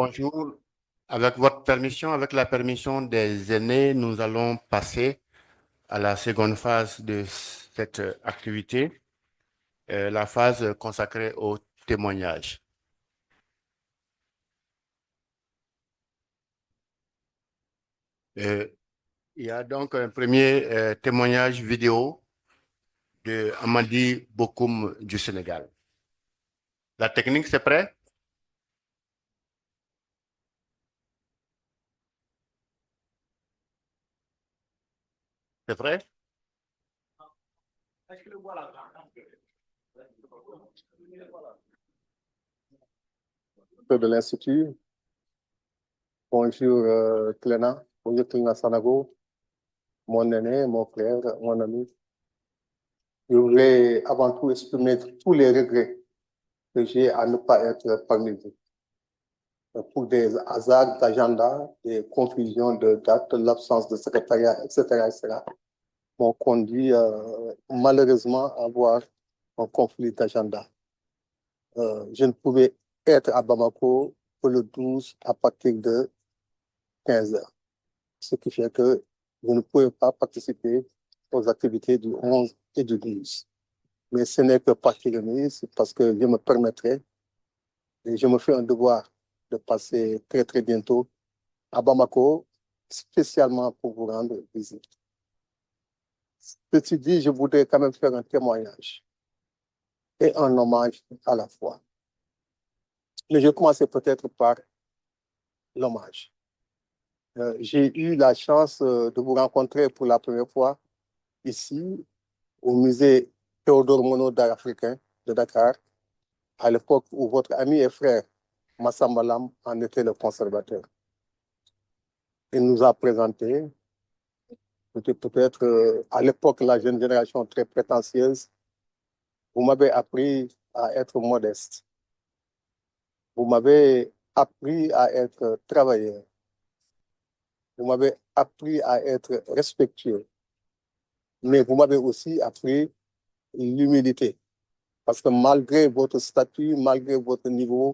Bonjour. Avec votre permission, avec la permission des aînés, nous allons passer à la seconde phase de cette activité, la phase consacrée au témoignage. Euh, il y a donc un premier témoignage vidéo de Amadi Bokoum du Sénégal. La technique, c'est prêt? C'est prêt? De l'Institut. Bonjour Cléna, bonjour Cléna Sanago, mon aîné, mon frère, mon ami. Je voudrais avant tout exprimer tous les regrets que j'ai à ne pas être parmi vous. Pour des hasards d'agenda, des confusions de dates, l'absence de secrétariat, etc., m'ont conduit malheureusement à avoir un conflit d'agenda. Je ne pouvais être à Bamako que le 12 à partir de 15 heures. Ce qui fait que je ne pouvais pas participer aux activités du 11 et du 12. Mais ce n'est que partie remise parce que je me permettrai et je me fais un devoir de passer très très bientôt à Bamako, spécialement pour vous rendre visite. Ceci dit, je voudrais quand même faire un témoignage et un hommage à la fois. Mais je vais commencer peut-être par l'hommage. J'ai eu la chance de vous rencontrer pour la première fois ici au musée Théodore Monod d'art africain de Dakar, à l'époque où votre ami et frère Massamba Lam en était le conservateur. Il nous a présenté, c'était peut-être à l'époque la jeune génération très prétentieuse. Vous m'avez appris à être modeste. Vous m'avez appris à être travailleur. Vous m'avez appris à être respectueux. Mais vous m'avez aussi appris l'humilité. Parce que malgré votre statut, malgré votre niveau,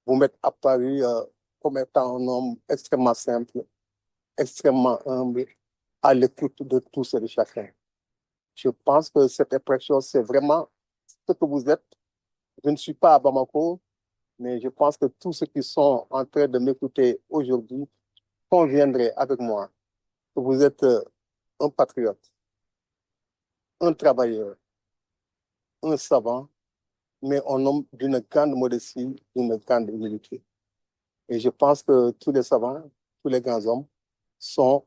vous m'êtes apparu comme étant un homme extrêmement simple, extrêmement humble, à l'écoute de tous et de chacun. Je pense que cette impression, c'est vraiment ce que vous êtes. Je ne suis pas à Bamako, mais je pense que tous ceux qui sont en train de m'écouter aujourd'hui conviendraient avec moi que vous êtes un patriote, un travailleur, un savant, mais un homme d'une grande modestie, d'une grande humilité. Et je pense que tous les savants, tous les grands hommes sont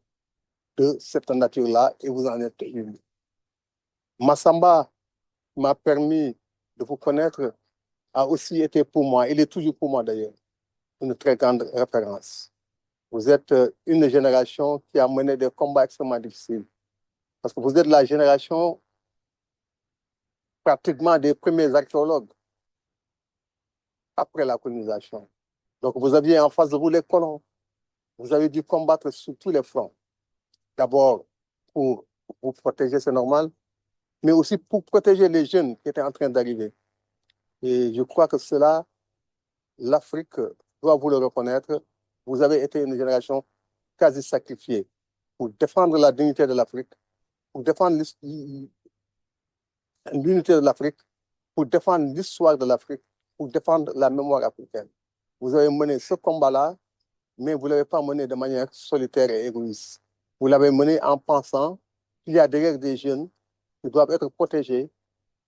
de cette nature-là et vous en êtes une. Massamba m'a permis de vous connaître, a aussi été pour moi, il est toujours pour moi d'ailleurs, une très grande référence. Vous êtes une génération qui a mené des combats extrêmement difficiles. Parce que vous êtes la génération pratiquement des premiers archéologues après la colonisation. Donc vous aviez en face de vous les colons. Vous avez dû combattre sur tous les fronts. D'abord pour vous protéger, c'est normal, mais aussi pour protéger les jeunes qui étaient en train d'arriver. Et je crois que cela, l'Afrique doit vous le reconnaître. Vous avez été une génération quasi sacrifiée pour défendre la dignité de l'Afrique, pour défendre l'unité de l'Afrique, pour défendre l'histoire de l'Afrique, pour défendre la mémoire africaine. Vous avez mené ce combat-là, mais vous ne l'avez pas mené de manière solitaire et égoïste. Vous l'avez mené en pensant qu'il y a derrière des jeunes qui doivent être protégés,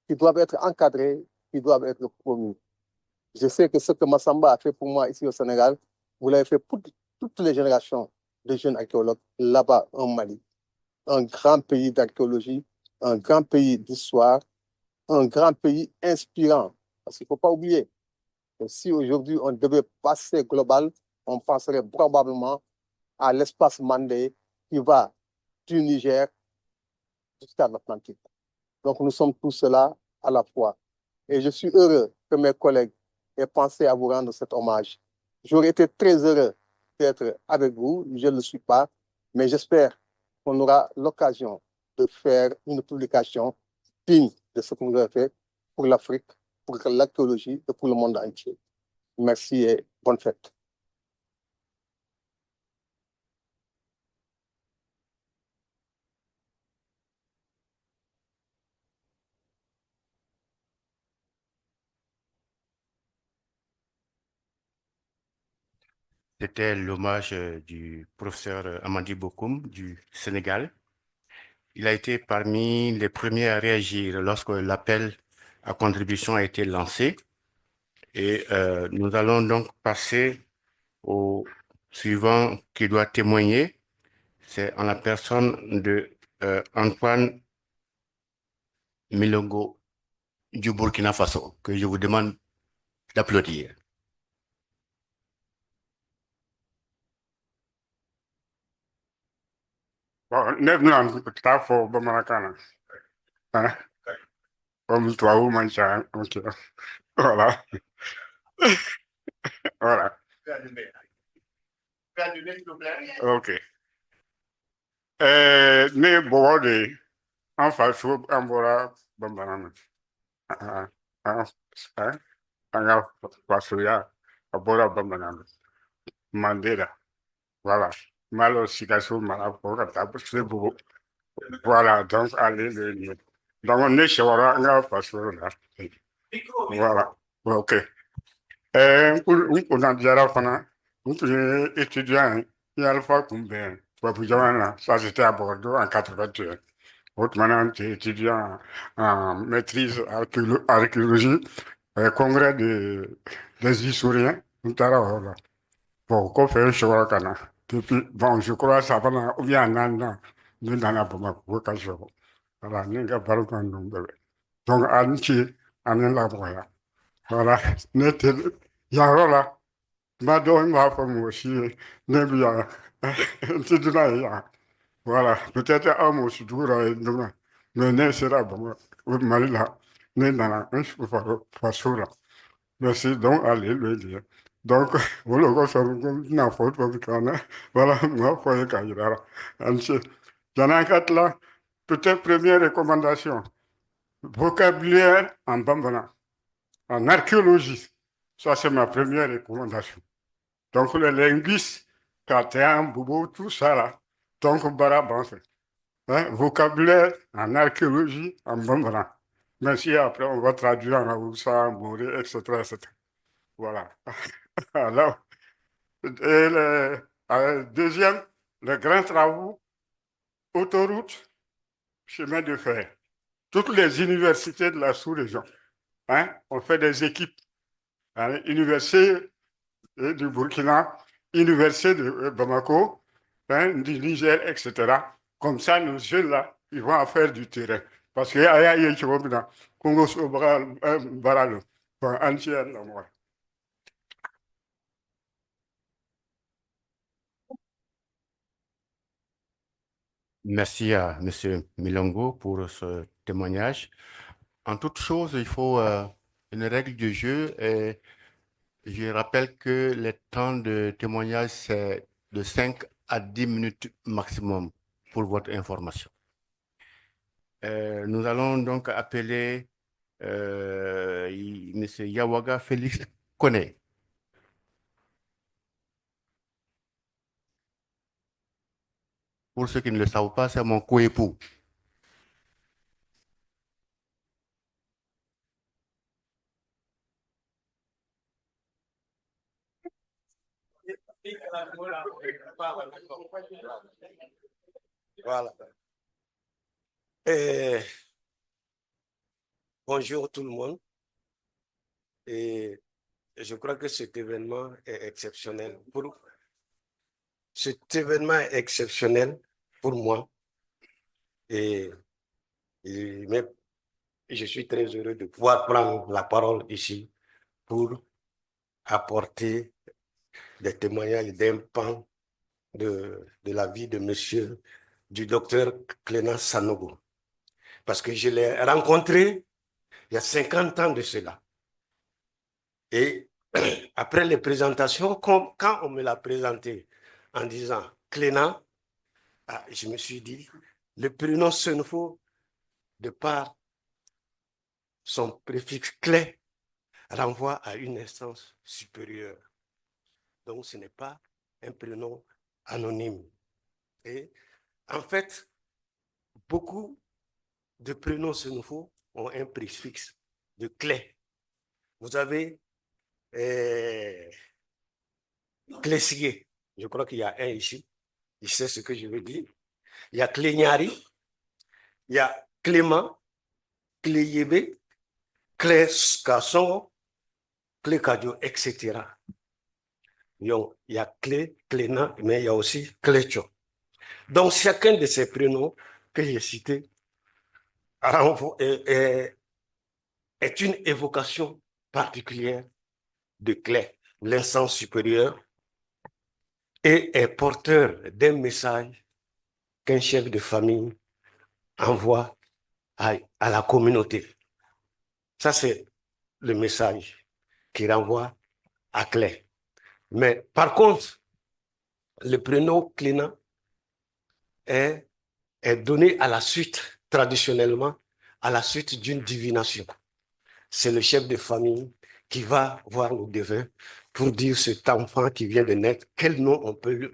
qui doivent être encadrés, qui doivent être promus. Je sais que ce que Massamba a fait pour moi ici au Sénégal, vous l'avez fait pour toutes les générations de jeunes archéologues là-bas en Mali. Un grand pays d'archéologie, un grand pays d'histoire, un grand pays inspirant. Parce qu'il ne faut pas oublier que si aujourd'hui on devait passer global, on penserait probablement à l'espace Mandé qui va du Niger jusqu'à l'Atlantique. Donc nous sommes tous là à la fois. Et je suis heureux que mes collègues aient pensé à vous rendre cet hommage. J'aurais été très heureux d'être avec vous, je ne le suis pas, mais j'espère qu'on aura l'occasion de faire une publication digne de ce que vous avez fait pour l'Afrique, pour l'archéologie et pour le monde entier. Merci et bonne fête. C'était l'hommage du professeur Amadi Bokoum du Sénégal. Il a été parmi les premiers à réagir lorsque l'appel à contribution a été lancé. Et nous allons donc passer au suivant qui doit témoigner. C'est en la personne de Antoine Milongo du Burkina Faso que je vous demande d'applaudir. Bon, ne bɛna taa fɔ bamanankan na hein? Comme tubabu man ca ok voilà voilà ok ne ye bɔbɔ de ye an faso an bɔra bamanan na an ka fasoya a bɔra bamanan na Mandela voilà malo Sikaso mara fɔ ka taa se Bogo voilà donc ale de ye nin ye donc ne sɛbɛra an ka faso la voilà ok n kunna diyara fana n tun ye étudiant ye Alpha kunbɛn tubabu jamana na ça c'était à Bordeaux en 81 o tuma na n tun étudiant en maîtrise archéologie congrès des historiens n taara o yɔrɔ la bon o kɔfɛ n sɔrɔ ka na depuis bon je crois sabanan ou bien a naaninan ne nana Bamakɔ ka sɔrɔ voilà ne ka balimaw ninnu bɛɛ donc a ni ce ani lamɔgɔya voilà ne tɛ yan yɔrɔ la tuma dɔw n b'a fɔ mɔgɔ si ye ne bɛ yan n tɛ dunan ye yan voilà peut-être aw m'o si dugu dɔ ye dunan mais ne sera Bamakɔ Mali la ne nana n faso la merci donc ale lo ye nin ye donc o de kosɔn ko n tɛna fɔ tubabukan na voilà n b'a fɔ ye k'a yira la a ni ce yan'an ka tila peut-être première recommandation vocabulaire en bambara en archéologie. Ça, c'est ma première recommandation. Donc, le linguiste, Katéan, Bobo, tout ça là. Donc, Barabanse. Hein, vocabulaire en archéologie, en bambara. Merci, après, on va traduire en Hausa, en Boré, etc., etc. Voilà. Alors, et deuxième, les grands travaux, autoroutes, chemin de fer. Toutes les universités de la sous-région, hein, on fait des équipes. Hein, université du Burkina, université de Bamako, hein, du Niger, etc. Comme ça, nos jeunes-là, ils vont faire du terrain. Parce qu'il y a des gens qui Congo, Baralo, entière, moi. Merci à M. Milongo pour ce témoignage. En toute chose, il faut une règle du jeu. Et je rappelle que les temps de témoignage, c'est de 5 à 10 minutes maximum pour votre information. Nous allons donc appeler M. Yawaga Félix Koné. Pour ceux qui ne le savent pas, c'est mon coépoux. Voilà. Bonjour tout le monde. Et je crois que cet événement est exceptionnel. Cet événement est exceptionnel pour moi. Et je suis très heureux de pouvoir prendre la parole ici pour apporter des témoignages d'un pan de la vie de monsieur, du docteur Cléna Sanogo. Parce que je l'ai rencontré il y a 50 ans de cela. Et après les présentations, quand on me l'a présenté en disant Cléna, je me suis dit, le prénom Senfo, de par son préfixe clé, renvoie à une instance supérieure. Donc ce n'est pas un prénom anonyme. Et en fait, beaucoup de prénoms Senfo ont un préfixe de clé. Vous avez Clé-Sigué, je crois qu'il y a un ici, il sait ce que je veux dire. Il y a Clé-Nyari, il y a Clément, Clé-Yébé, Clé-Kasson, Clé-Kadio, etc. Donc, il y a Clé, Cléna, mais il y a aussi Clécho. Donc, chacun de ces prénoms que j'ai cités est une évocation particulière de Clé, l'instance supérieure, et est porteur d'un message qu'un chef de famille envoie à la communauté. Ça, c'est le message qu'il renvoie à Clé. Mais par contre, le prénom Cléna est donné à la suite, traditionnellement, à la suite d'une divination. C'est le chef de famille qui va voir le devin pour dire cet enfant qui vient de naître, quel nom on peut lui...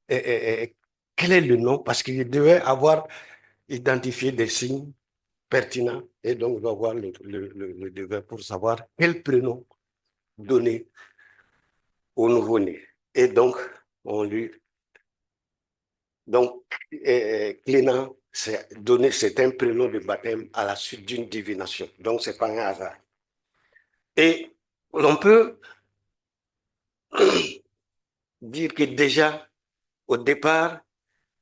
Quel est le nom? Parce qu'il devait avoir identifié des signes pertinents et donc il va voir le devin pour savoir quel prénom donner au nouveau-né. Et donc, on lui... Donc, Cléna, c'est un prénom de baptême à la suite d'une divination. Donc, ce n'est pas un hasard. Et l'on peut dire que déjà, au départ,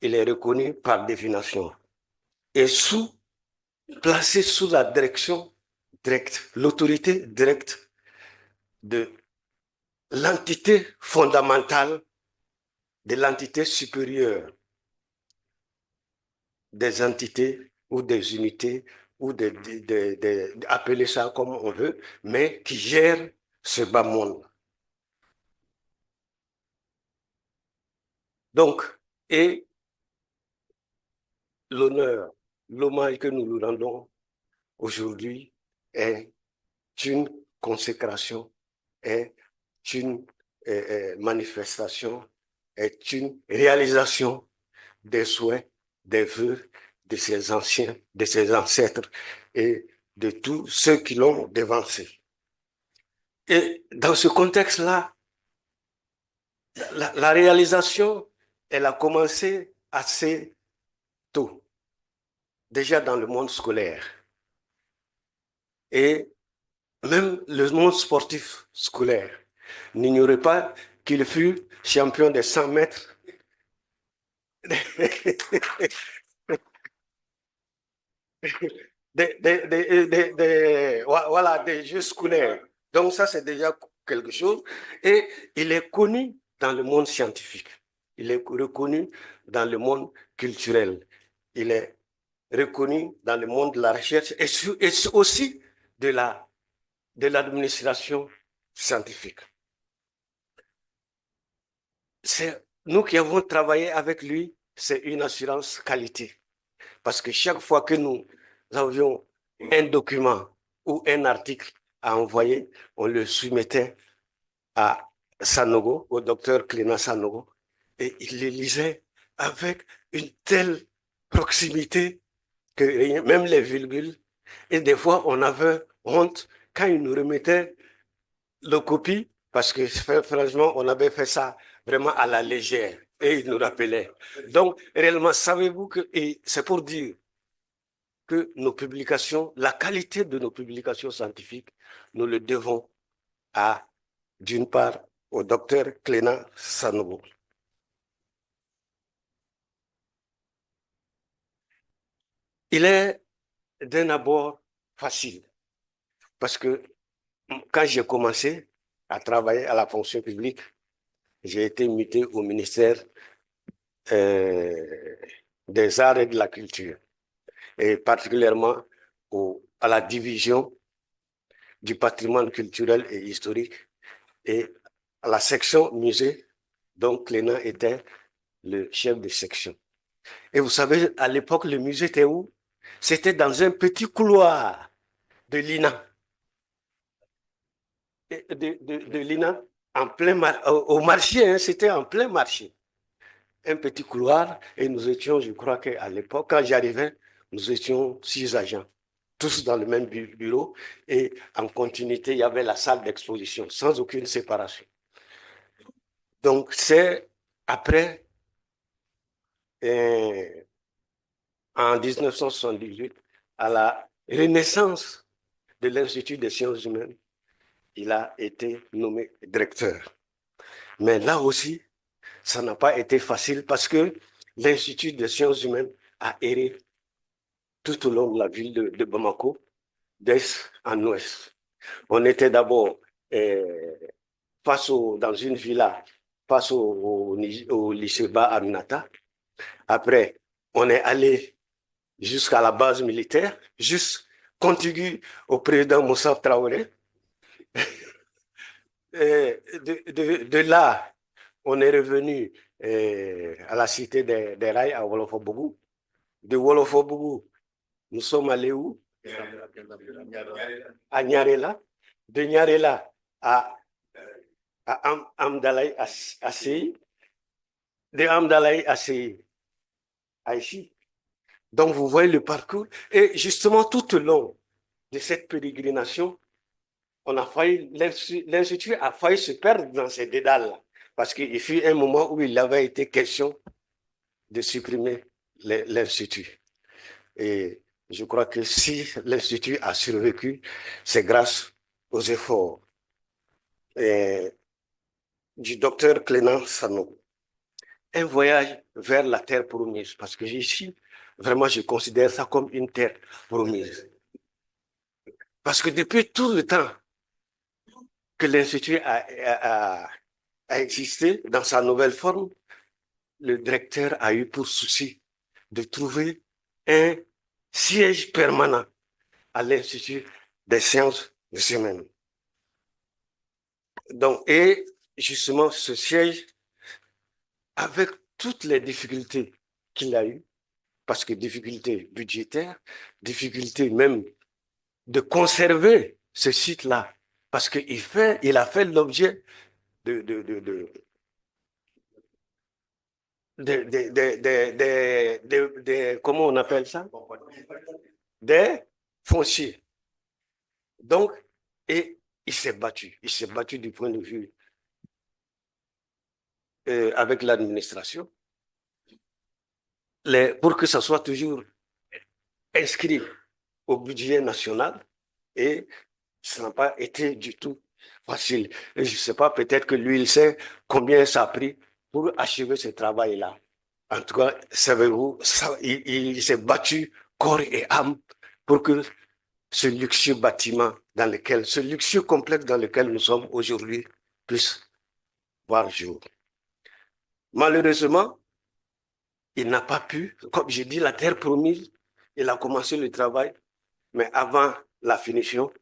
il est reconnu par divination et placé sous la direction directe, l'autorité directe de l'entité fondamentale, de l'entité supérieure, des entités ou des unités, ou appeler ça comme on veut, mais qui gère ce bas monde. Donc, et l'honneur, l'hommage que nous lui rendons aujourd'hui est une consécration, est une manifestation, est une réalisation des souhaits, des vœux de ses anciens, de ses ancêtres et de tous ceux qui l'ont devancé. Et dans ce contexte-là, la réalisation, elle a commencé assez tôt, déjà dans le monde scolaire. Et même le monde sportif scolaire n'ignorait pas qu'il fut champion des 100 mètres. Voilà, des jeux scolaires. Donc ça, c'est déjà quelque chose. Et il est connu dans le monde scientifique. Il est reconnu dans le monde culturel. Il est reconnu dans le monde de la recherche et aussi de l'administration scientifique. C'est nous qui avons travaillé avec lui, c'est une assurance qualité. Parce que chaque fois que nous avions un document ou un article à envoyer, on le soumettait à Sanogo, au docteur Cléna Sanogo, et il le lisait avec une telle proximité que même les virgules, et des fois on avait honte quand il nous remettait le copie, parce que franchement, on avait fait ça vraiment à la légère, et il nous rappelait. Donc, réellement, savez-vous que, et c'est pour dire que nos publications, la qualité de nos publications scientifiques, nous le devons à, d'une part, au docteur Cléna Sanogo. Il est d'un abord facile, parce que quand j'ai commencé à travailler à la fonction publique, j'ai été muté au ministère des arts et de la culture, et particulièrement à la division du patrimoine culturel et historique et à la section musée, dont Cléna était le chef de section. Et vous savez, à l'époque, le musée était où? C'était dans un petit couloir de l'INA. De l'INA, en plein au marché, hein, c'était en plein marché. Un petit couloir, et nous étions, je crois qu'à l'époque, quand j'arrivais, nous étions 6 agents, tous dans le même bureau, et en continuité, il y avait la salle d'exposition, sans aucune séparation. Donc, c'est après, en 1978, à la renaissance de l'Institut des sciences humaines, il a été nommé directeur. Mais là aussi, ça n'a pas été facile parce que l'Institut des sciences humaines a erré tout au long de la ville de Bamako, d'est en ouest. On était d'abord dans une villa face au lycée Ba Aminata. Après, on est allé jusqu'à la base militaire, juste contigu au président Moussa Traoré. De là, on est revenu à la cité des rails à Wolofobougou. De Wolofobougou, nous sommes allés où? À Nyarela. De Nyarela à Amdalaï Assey. De Amdalaï Assey à ici. Donc, vous voyez le parcours. Et justement, tout au long de cette pérégrination, l'Institut a failli se perdre dans ces dédales-là. Parce qu'il fut un moment où il avait été question de supprimer l'Institut. Et je crois que si l'Institut a survécu, c'est grâce aux efforts du docteur Clément Sanogo. Un voyage vers la terre promise, parce que ici, vraiment, je considère ça comme une terre promise. Parce que depuis tout le temps que l'Institut a existé dans sa nouvelle forme, le directeur a eu pour souci de trouver un siège permanent à l'Institut des sciences humaines. Donc, et justement, ce siège, avec toutes les difficultés qu'il a eues, parce que difficultés budgétaires, difficultés même de conserver ce site-là, parce qu'il a fait l'objet comment on appelle ça? Des fonciers. Donc, et il s'est battu du point de vue avec l'administration pour que ça soit toujours inscrit au budget national, et ça n'a pas été du tout facile. Et je ne sais pas, peut-être que lui, il sait combien ça a pris pour achever ce travail-là. En tout cas, savez-vous, il s'est battu corps et âme pour que ce luxueux bâtiment ce luxueux complexe dans lequel nous sommes aujourd'hui puisse voir jour. Malheureusement, il n'a pas pu, comme j'ai dit, la terre promise, il a commencé le travail, mais avant la finition,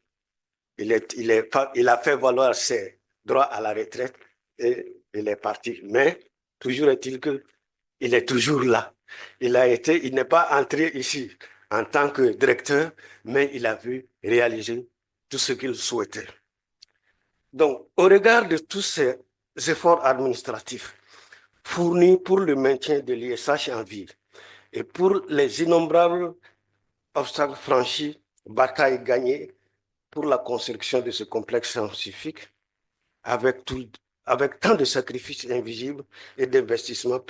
il a fait valoir ses droits à la retraite et il est parti. Mais toujours est-il qu'il est toujours là. Il n'est pas entré ici en tant que directeur, mais il a vu réaliser tout ce qu'il souhaitait. Donc, au regard de tous ces efforts administratifs fournis pour le maintien de l'ISH en vie et pour les innombrables obstacles franchis, batailles gagnées pour la construction de ce complexe scientifique, avec tant de sacrifices invisibles et d'investissements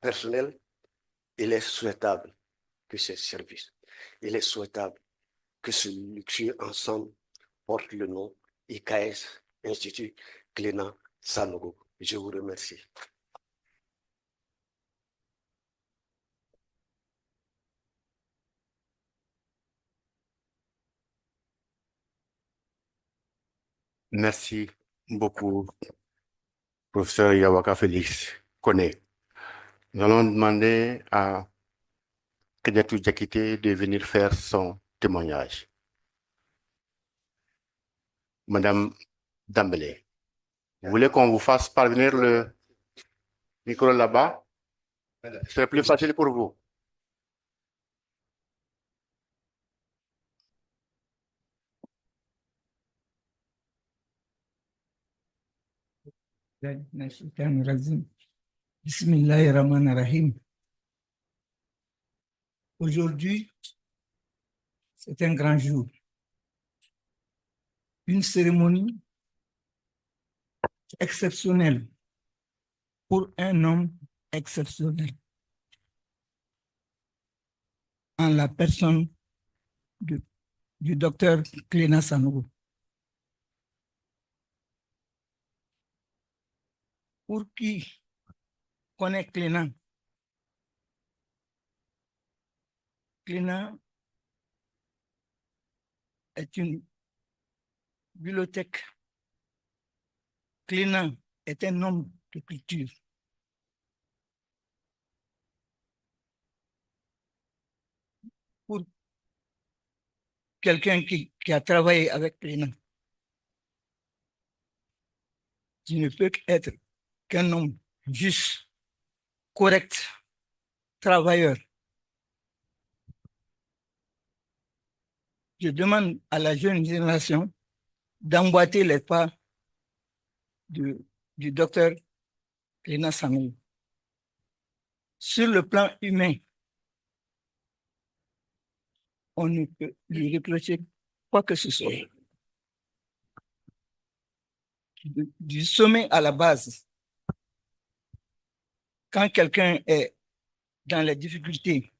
personnels, il est souhaitable que ces services, il est souhaitable que ce luxueux ensemble porte le nom IKS, Institut Clément Sanogo. Je vous remercie. Merci beaucoup, professeur Yawaka Félix Koné. Nous allons demander à Kenyatou Diakité de venir faire son témoignage. Madame Dambélé, vous voulez qu'on vous fasse parvenir le micro là-bas? Ce serait plus facile pour vous. Bismillahirrahmanirrahim. Aujourd'hui, c'est un grand jour. Une cérémonie exceptionnelle pour un homme exceptionnel en la personne du docteur Cléna Sanogo. Pour qui connaît Cléna, Cléna est une bibliothèque. Cléna est un homme de culture. Pour quelqu'un qui a travaillé avec Cléna, tu ne peux être qu'un homme juste, correct, travailleur. Je demande à la jeune génération d'emboîter les pas du docteur Cléna Sanogo. Sur le plan humain, on ne peut lui reprocher quoi que ce soit. Du sommet à la base, quand quelqu'un est dans les difficultés,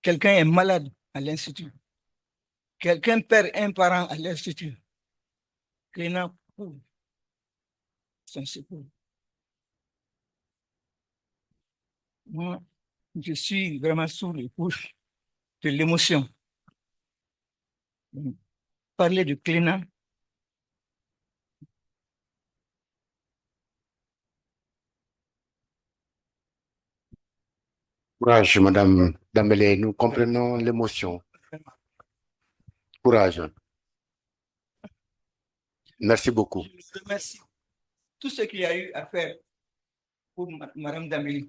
quelqu'un est malade à l'institut, quelqu'un perd un parent à l'institut, Cléna trouve son secours. Moi, je suis vraiment sous le coup de l'émotion. Parler de Cléna, Courage, Madame Dambélé, nous comprenons l'émotion. Courage. Merci beaucoup. je remercie tout ce qu'il y a eu à faire pour Madame Dambélé.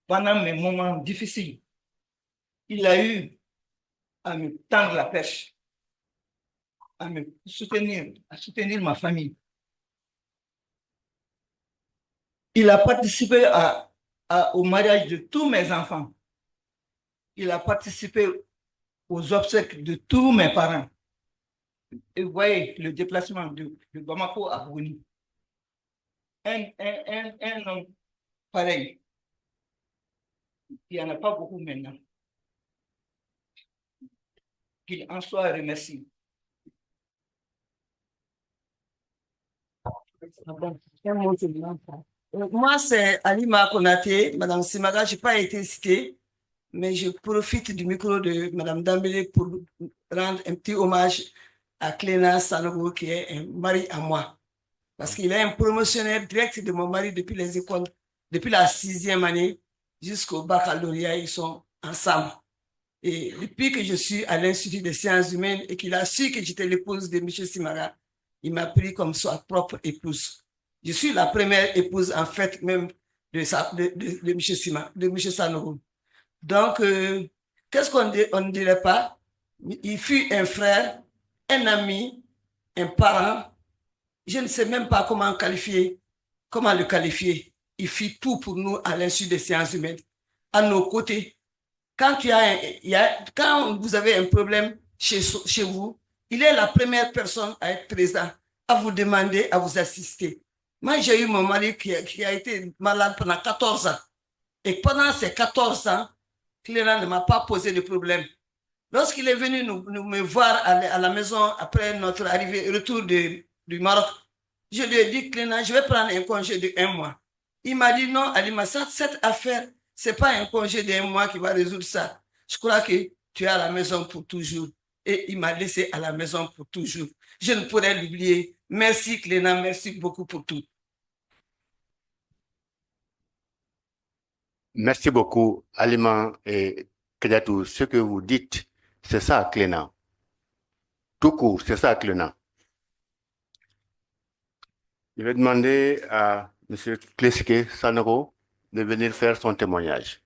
Pendant mes moments difficiles, il a eu à me tendre la perche, à me soutenir, à soutenir ma famille. Il a participé au mariage de tous mes enfants. Il a participé aux obsèques de tous mes parents. Et vous voyez le déplacement de Bamako à Bruni. Un homme pareil, il n'y en a pas beaucoup maintenant. Qu'il en soit remercié. Moi, c'est Alima Konaté, Madame Simaga, je n'ai pas été citée, mais je profite du micro de Madame Dambélé pour rendre un petit hommage à Cléna Sanogo, qui est un mari à moi. Parce qu'il est un promotionnaire direct de mon mari depuis les écoles, depuis la 6e année jusqu'au baccalauréat, ils sont ensemble. Et depuis que je suis à l'Institut des sciences humaines et qu'il a su que j'étais l'épouse de M. Simaga, il m'a pris comme sa propre épouse. Je suis la première épouse, en fait, même de M. Sanogo. Donc, qu'est-ce qu'on ne dirait pas? Il fut un frère, un ami, un parent. Je ne sais même pas comment le qualifier. Il fit tout pour nous à l'Institut des sciences humaines, à nos côtés. Quand vous avez un problème chez vous, il est la première personne à être présent, à vous demander, à vous assister. Moi, j'ai eu mon mari qui a été malade pendant 14 ans. Et pendant ces 14 ans, Cléna ne m'a pas posé de problème. Lorsqu'il est venu me voir à la maison après notre retour du Maroc, je lui ai dit, Cléna, je vais prendre un congé de 1 mois. Il m'a dit, non, Alima, cette affaire, ce n'est pas un congé d'1 mois qui va résoudre ça. Je crois que tu es à la maison pour toujours. Et il m'a laissé à la maison pour toujours. Je ne pourrais l'oublier. Merci, Cléna, merci beaucoup pour tout. Merci beaucoup, Alima et Kadiatou. Ce que vous dites, c'est ça, Cléna. Tout court, c'est ça, Cléna. Je vais demander à M. Kleske Sanogo de venir faire son témoignage.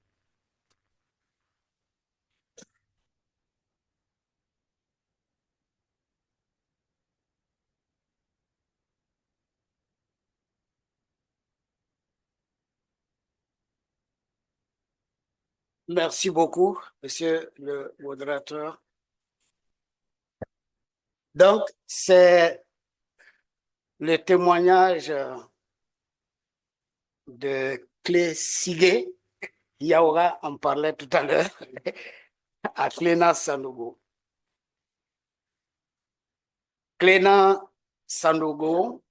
Merci beaucoup, monsieur le modérateur. Donc, c'est le témoignage de Clé Sigué. Yaoura en parlait tout à l'heure, à Cléna Sanogo. Cléna Sanogo,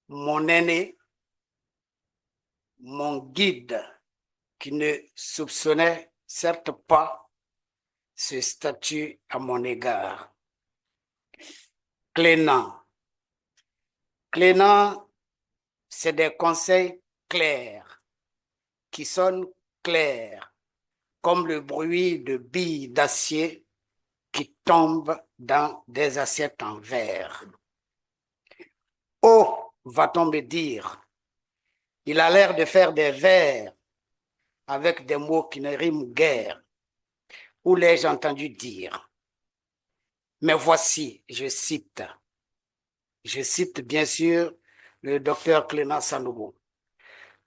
mon aîné, mon guide, qui ne soupçonnait certes pas ce statut à mon égard. Cléna. Cléna, c'est des conseils clairs, qui sonnent clairs, comme le bruit de billes d'acier qui tombent dans des assiettes en verre. Oh, va-t-on me dire, il a l'air de faire des vers avec des mots qui ne riment guère. Où l'ai-je entendu dire? Mais voici, je cite bien sûr le docteur Cléna Sanogo.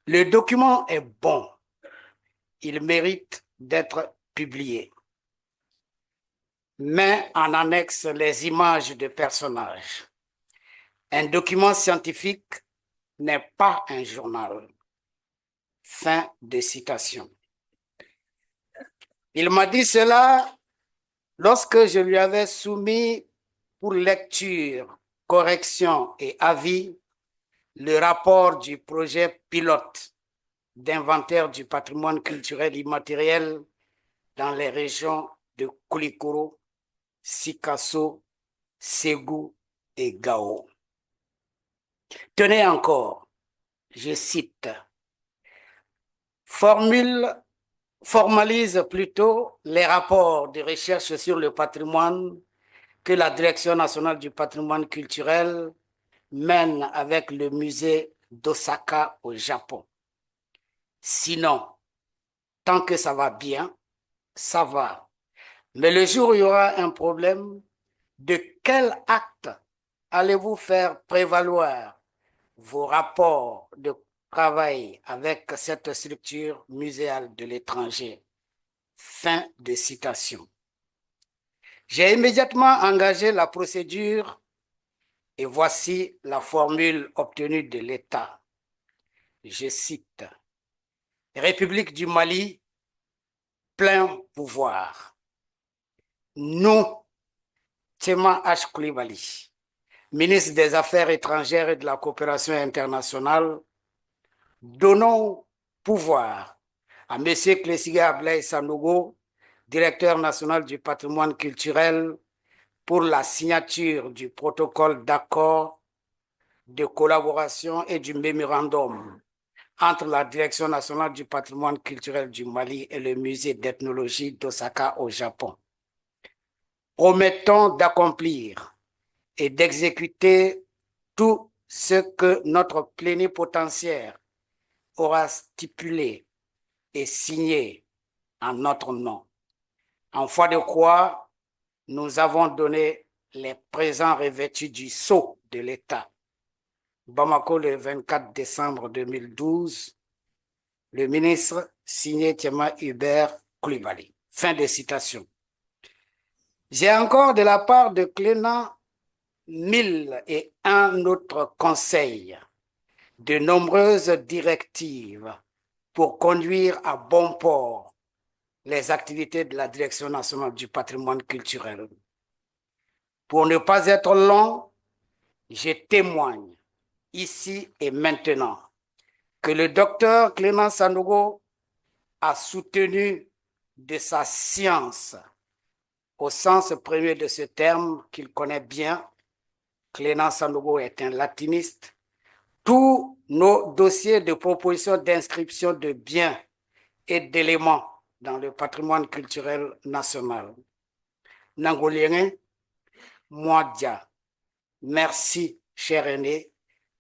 Le document est bon, il mérite d'être publié. Mais en annexe les images de personnages. Un document scientifique n'est pas un journal. Fin de citation. Il m'a dit cela lorsque je lui avais soumis pour lecture, correction et avis le rapport du projet pilote d'inventaire du patrimoine culturel immatériel dans les régions de Koulikoro, Sikasso, Ségou et Gao. Tenez encore, je cite, formalise plutôt les rapports de recherche sur le patrimoine que la Direction nationale du patrimoine culturel mène avec le musée d'Osaka au Japon. Sinon, tant que ça va bien, ça va. Mais le jour où il y aura un problème, de quel acte allez-vous faire prévaloir vos rapports de travail avec cette structure muséale de l'étranger? Fin de citation. J'ai immédiatement engagé la procédure et voici la formule obtenue de l'État. Je cite, République du Mali, plein pouvoir. Nous, Tchema H. Koulibaly, ministre des Affaires étrangères et de la coopération internationale, donnons pouvoir à M. Clessiga Ablaye Sanogo, directeur national du patrimoine culturel, pour la signature du protocole d'accord de collaboration et du mémorandum entre la Direction nationale du patrimoine culturel du Mali et le musée d'ethnologie d'Osaka au Japon. Promettons d'accomplir et d'exécuter tout ce que notre plénipotentiaire aura stipulé et signé en notre nom. En foi de quoi, nous avons donné les présents revêtus du sceau de l'État. Bamako, le 24 décembre 2012, le ministre signé Tchema Hubert Koulibaly. Fin de citation. J'ai encore de la part de Cléna 1001 autres conseils, de nombreuses directives pour conduire à bon port les activités de la Direction nationale du patrimoine culturel. Pour ne pas être long, je témoigne ici et maintenant que le docteur Cléna Sanogo a soutenu de sa science, au sens premier de ce terme qu'il connaît bien. Cléna Sanogo est un latiniste. Tous nos dossiers de proposition d'inscription de biens et d'éléments dans le patrimoine culturel national. Nangolienge, Mouadja. Merci, cher aîné.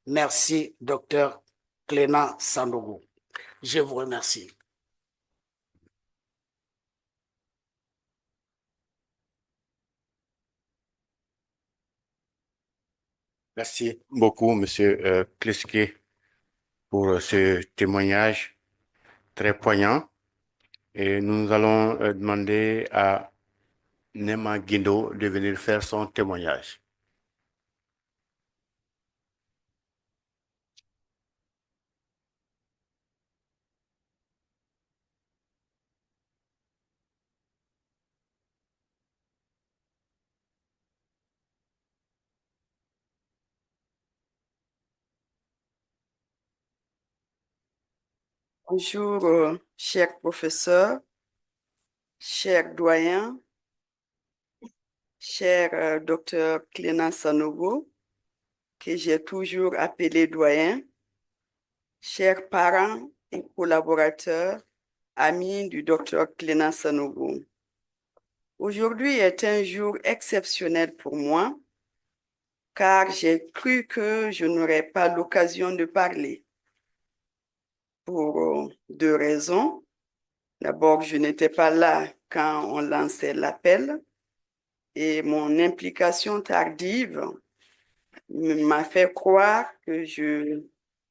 Merci, docteur Cléna Sanogo. Je vous remercie. Merci beaucoup, Monsieur Kleske, pour ce témoignage très poignant. Et nous allons demander à Nema Guindo de venir faire son témoignage. Bonjour, chers professeurs, chers doyens, cher docteur Cléna Sanogo, que j'ai toujours appelé doyen, chers parents et collaborateurs, amis du docteur Cléna Sanogo. Aujourd'hui est un jour exceptionnel pour moi, car j'ai cru que je n'aurais pas l'occasion de parler. Pour deux raisons. D'abord, je n'étais pas là quand on lançait l'appel et mon implication tardive m'a fait croire que je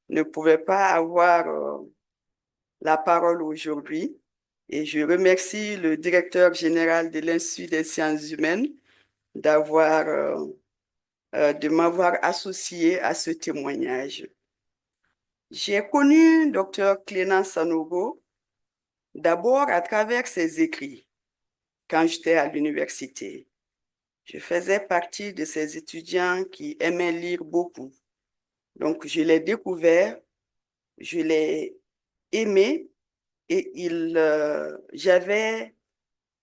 ne pouvais pas avoir la parole aujourd'hui. Et je remercie le directeur général de l'Institut des sciences humaines de m'avoir associé à ce témoignage. J'ai connu Dr Cléna Sanogo d'abord à travers ses écrits quand j'étais à l'université. Je faisais partie de ces étudiants qui aimaient lire beaucoup. Donc, je l'ai découvert, je l'ai aimé et j'avais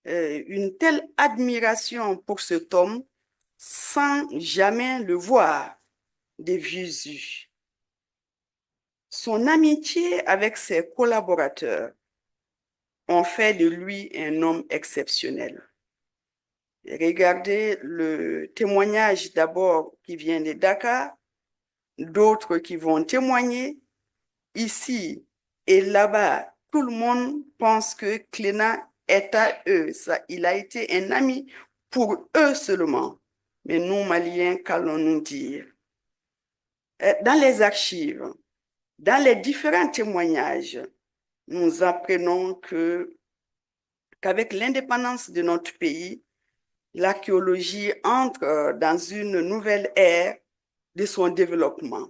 une telle admiration pour cet homme sans jamais le voir de visu. Son amitié avec ses collaborateurs ont fait de lui un homme exceptionnel. Regardez le témoignage d'abord qui vient de Dakar, d'autres qui vont témoigner ici et là-bas. Tout le monde pense que Cléna est à eux. Il a été un ami pour eux seulement. Mais nous, Maliens, qu'allons-nous dire? Dans les archives, dans les différents témoignages, nous apprenons qu'avec l'indépendance de notre pays, l'archéologie entre dans une nouvelle ère de son développement.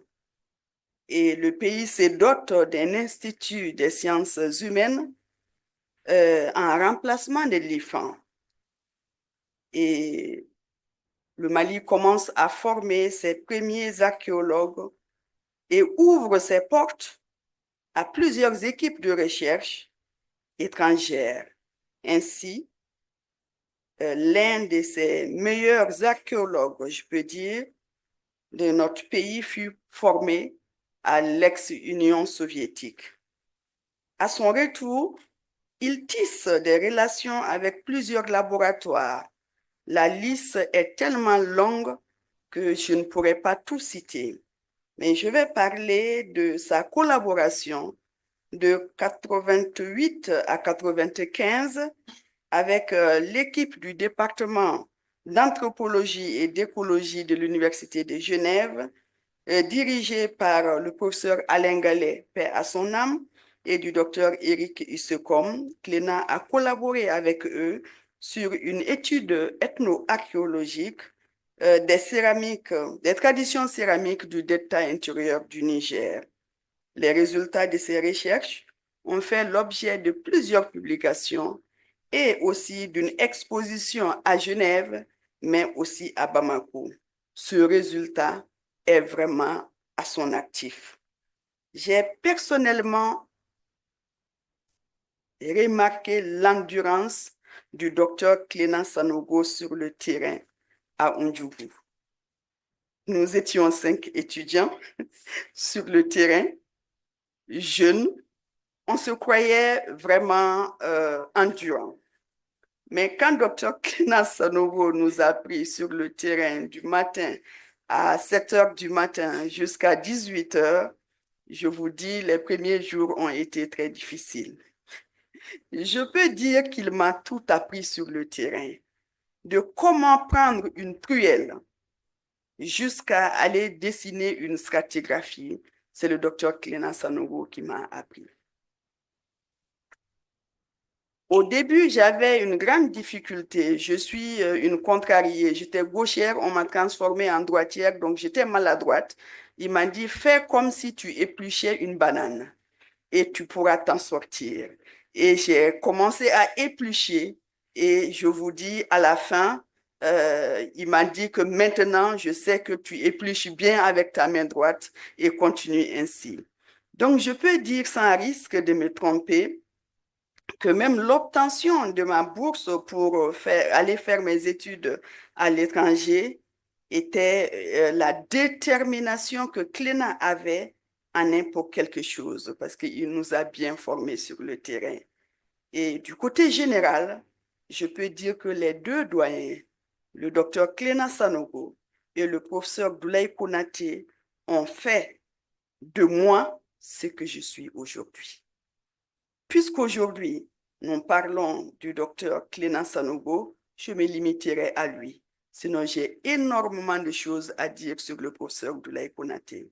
Et le pays se dote d'un institut des sciences humaines en remplacement de l'IFAN. Et le Mali commence à former ses premiers archéologues et ouvre ses portes à plusieurs équipes de recherche étrangères. Ainsi, l'un de ses meilleurs archéologues, je peux dire, de notre pays fut formé à l'ex-Union soviétique. À son retour, il tisse des relations avec plusieurs laboratoires. La liste est tellement longue que je ne pourrais pas tout citer. Mais je vais parler de sa collaboration de 88 à 95 avec l'équipe du département d'anthropologie et d'écologie de l'Université de Genève, dirigée par le professeur Alain Gallet, paix à son âme, et du docteur Eric Issekom. Cléna a collaboré avec eux sur une étude ethno-archéologique des traditions céramiques du delta intérieur du Niger. Les résultats de ces recherches ont fait l'objet de plusieurs publications et aussi d'une exposition à Genève, mais aussi à Bamako. Ce résultat est vraiment à son actif. J'ai personnellement remarqué l'endurance du docteur Cléna Sanogo sur le terrain à Ondjougou. Nous étions 5 étudiants sur le terrain, jeunes. On se croyait vraiment endurants. Mais quand Dr Cléna Sanogo nous a pris sur le terrain du matin à 7 heures du matin jusqu'à 18 heures, je vous dis, les premiers jours ont été très difficiles. Je peux dire qu'il m'a tout appris sur le terrain, de comment prendre une truelle jusqu'à aller dessiner une stratigraphie. C'est le docteur Cléna Sanogo qui m'a appris. Au début, j'avais une grande difficulté. Je suis une contrariée. J'étais gauchère, on m'a transformée en droitière, donc j'étais maladroite. Il m'a dit, fais comme si tu épluchais une banane et tu pourras t'en sortir. Et j'ai commencé à éplucher et je vous dis, à la fin, il m'a dit que maintenant, je sais que tu épluches bien avec ta main droite et continue ainsi. Donc, je peux dire sans risque de me tromper que même l'obtention de ma bourse pour aller faire mes études à l'étranger était la détermination que Cléna avait en un pour quelque chose, parce qu'il nous a bien formés sur le terrain. Et du côté général, je peux dire que les deux doyens, le docteur Cléna Sanogo et le professeur Doulaye Konaté, ont fait de moi ce que je suis aujourd'hui. Puisqu'aujourd'hui, nous parlons du docteur Cléna Sanogo, je me limiterai à lui. Sinon, j'ai énormément de choses à dire sur le professeur Doulaye Konaté.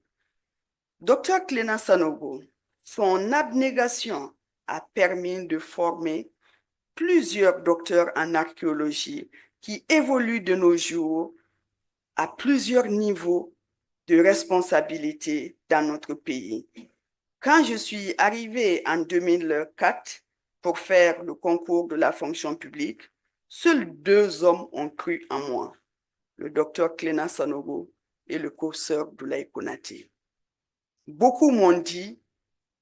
Docteur Cléna Sanogo, son abnégation a permis de former plusieurs docteurs en archéologie qui évoluent de nos jours à plusieurs niveaux de responsabilité dans notre pays. Quand je suis arrivée en 2004 pour faire le concours de la fonction publique, seuls 2 hommes ont cru en moi, le docteur Cléna Sanogo et le professeur Doulaye Konaté. Beaucoup m'ont dit,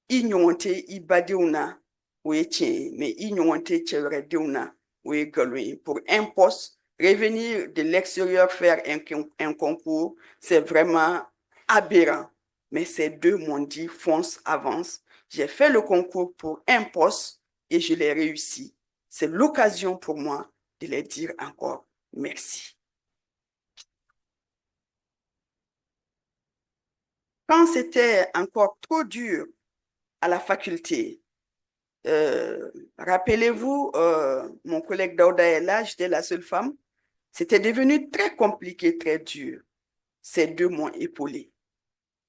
ignorante ibadeuna, mais ignorante tchéredeuna, pour un poste, revenir de l'extérieur faire un concours, c'est vraiment aberrant. Mais ces 2 m'ont dit, fonce, avance. J'ai fait le concours pour un poste et je l'ai réussi. C'est l'occasion pour moi de les dire encore merci. Quand c'était encore trop dur à la faculté, rappelez-vous, mon collègue Daouda est là, j'étais la seule femme. C'était devenu très compliqué, très dur. Ces 2 m'ont épaulé.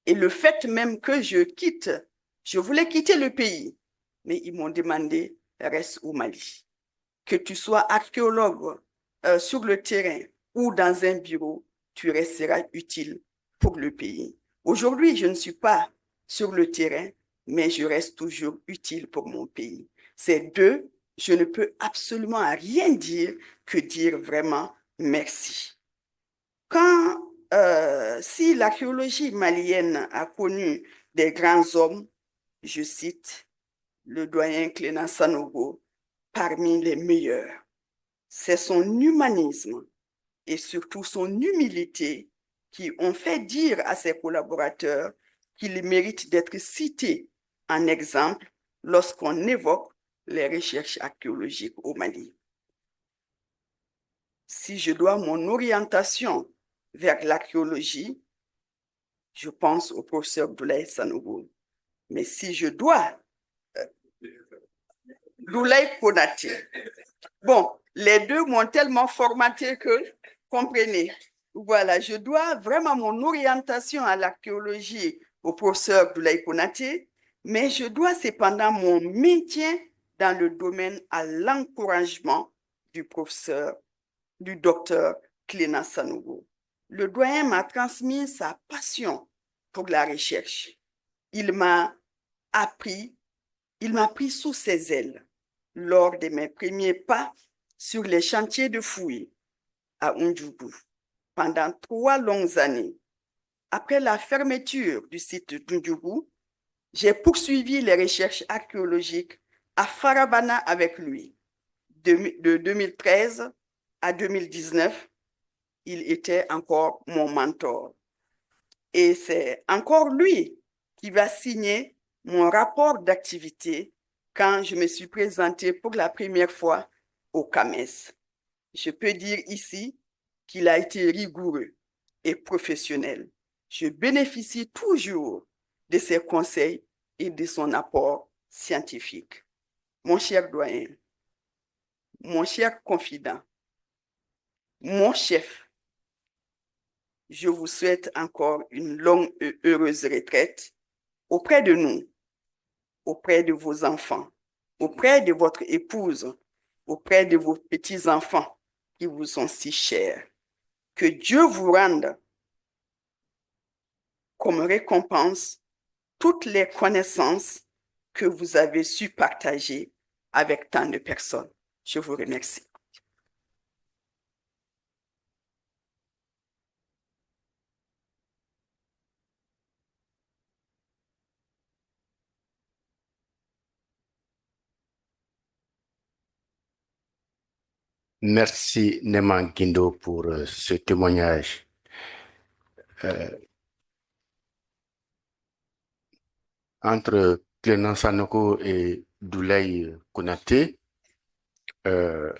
Et le fait même que je voulais quitter le pays, mais ils m'ont demandé, reste au Mali. Que tu sois archéologue sur le terrain ou dans un bureau, tu resteras utile pour le pays. Aujourd'hui, je ne suis pas sur le terrain, mais je reste toujours utile pour mon pays. Ces 2, je ne peux absolument rien dire que dire vraiment merci. Si l'archéologie malienne a connu des grands hommes, je cite le doyen Cléna Sanogo, parmi les meilleurs. C'est son humanisme et surtout son humilité qui ont fait dire à ses collaborateurs qu'il mérite d'être cité en exemple lorsqu'on évoque les recherches archéologiques au Mali. Si je dois mon orientation vers l'archéologie, je pense au professeur Doulaye Sanogo. Mais si je dois, Doulaye Konaté. Bon, les 2 m'ont tellement formaté que, comprenez, voilà, je dois vraiment mon orientation à l'archéologie au professeur Doulaye Konaté, mais je dois cependant mon maintien dans le domaine à l'encouragement du professeur, du docteur Cléna Sanogo. Le doyen m'a transmis sa passion pour la recherche. Il m'a pris sous ses ailes lors de mes premiers pas sur les chantiers de fouilles à Ndjougou pendant 3 longues années. Après la fermeture du site d'Ndjougou, j'ai poursuivi les recherches archéologiques à Farabana avec lui. De 2013 à 2019, il était encore mon mentor. Et c'est encore lui qui va signer mon rapport d'activité quand je me suis présentée pour la première fois au CAMES. Je peux dire ici qu'il a été rigoureux et professionnel. Je bénéficie toujours de ses conseils et de son apport scientifique. Mon cher doyen, mon cher confident, mon chef, je vous souhaite encore une longue et heureuse retraite auprès de nous, auprès de vos enfants, auprès de votre épouse, auprès de vos petits-enfants qui vous sont si chers. Que Dieu vous rende comme récompense toutes les connaissances que vous avez su partager avec tant de personnes. Je vous remercie. Merci Neman Guindo pour ce témoignage. Entre Clément Sanoko et Doulaye Konaté, vous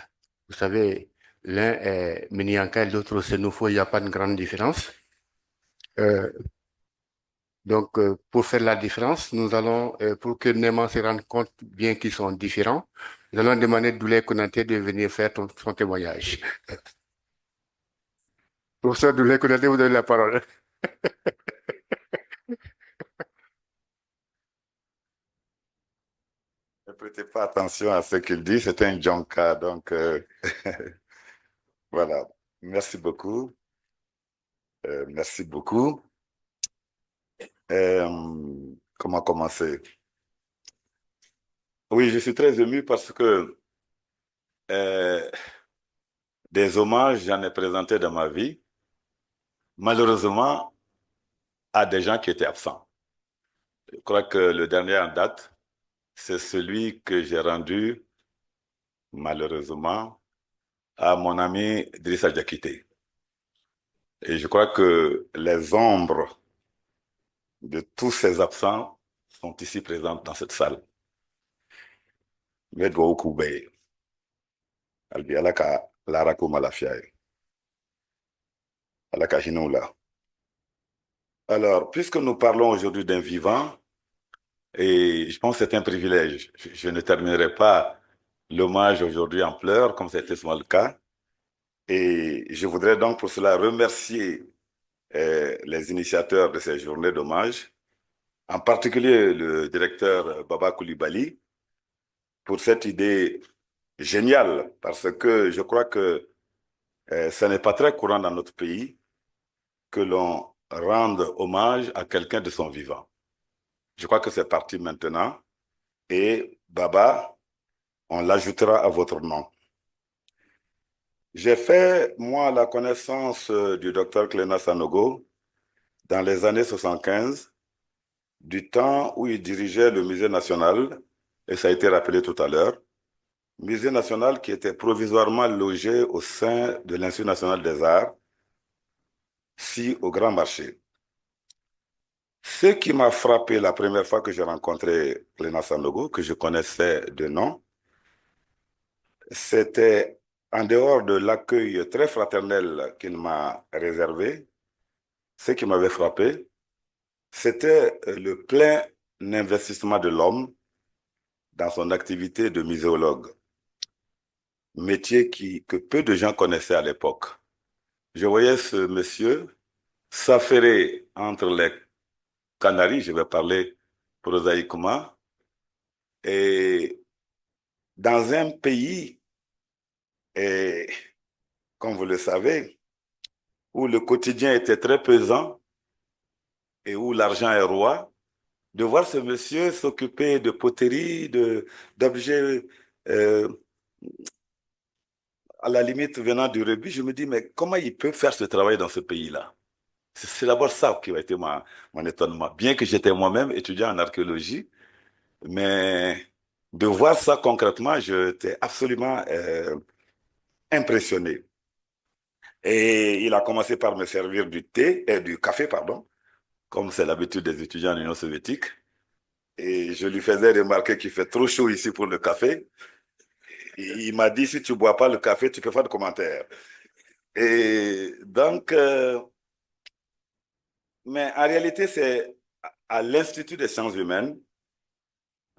savez, l'un est Minianka et l'autre Sénoufo, il n'y a pas de grande différence. Donc, pour faire la différence, nous allons, pour que Neman se rende compte bien qu'ils sont différents, nous allons demander à Doulaye Konaté de venir faire son témoignage. Professeur Doulaye Konaté, vous avez la parole. Ne prêtez pas attention à ce qu'il dit, c'est un jonka, donc voilà. Merci beaucoup. Merci beaucoup. Comment commencer? Oui, je suis très ému parce que des hommages, j'en ai présenté dans ma vie, malheureusement, à des gens qui étaient absents. Je crois que le dernier en date, c'est celui que j'ai rendu, malheureusement, à mon ami Drissa Diakité. Et je crois que les ombres de tous ces absents sont ici présentes dans cette salle. Medwo Okoubeye, Albi Alaka Larako Malafiae, Alaka Hinoula. Alors, puisque nous parlons aujourd'hui d'un vivant, et je pense que c'est un privilège, je ne terminerai pas l'hommage aujourd'hui en pleurs, comme c'était souvent le cas, et je voudrais donc pour cela remercier les initiateurs de ces journées d'hommage, en particulier le directeur Baba Koulibaly, pour cette idée géniale, parce que je crois que ce n'est pas très courant dans notre pays que l'on rende hommage à quelqu'un de son vivant. Je crois que c'est parti maintenant, et Baba, on l'ajoutera à votre nom. J'ai fait, moi, la connaissance du docteur Cléna Sanogo dans les années 75, du temps où il dirigeait le musée national, et ça a été rappelé tout à l'heure, musée national qui était provisoirement logé au sein de l'Institut national des arts, si au Grand Marché. Ce qui m'a frappé la première fois que j'ai rencontré Cléna Sanogo, que je connaissais de nom, c'était en dehors de l'accueil très fraternel qu'il m'a réservé, ce qui m'avait frappé, c'était le plein investissement de l'homme dans son activité de muséologue, métier que peu de gens connaissaient à l'époque. Je voyais ce monsieur s'affairer entre les Canaries, je vais parler prosaïquement, et dans un pays, et, comme vous le savez, où le quotidien était très pesant et où l'argent est roi, de voir ce monsieur s'occuper de poterie, d'objets à la limite venant du rugby, je me dis, mais comment il peut faire ce travail dans ce pays-là? C'est d'abord ça qui a été mon étonnement. Bien que j'étais moi-même étudiant en archéologie, mais de voir ça concrètement, j'étais absolument impressionné. Et il a commencé par me servir du café, pardon, comme c'est l'habitude des étudiants en Union soviétique. Et je lui faisais remarquer qu'il fait trop chaud ici pour le café. Et il m'a dit, si tu ne bois pas le café, tu peux faire de commentaires. Et donc, mais en réalité, c'est à l'Institut des sciences humaines,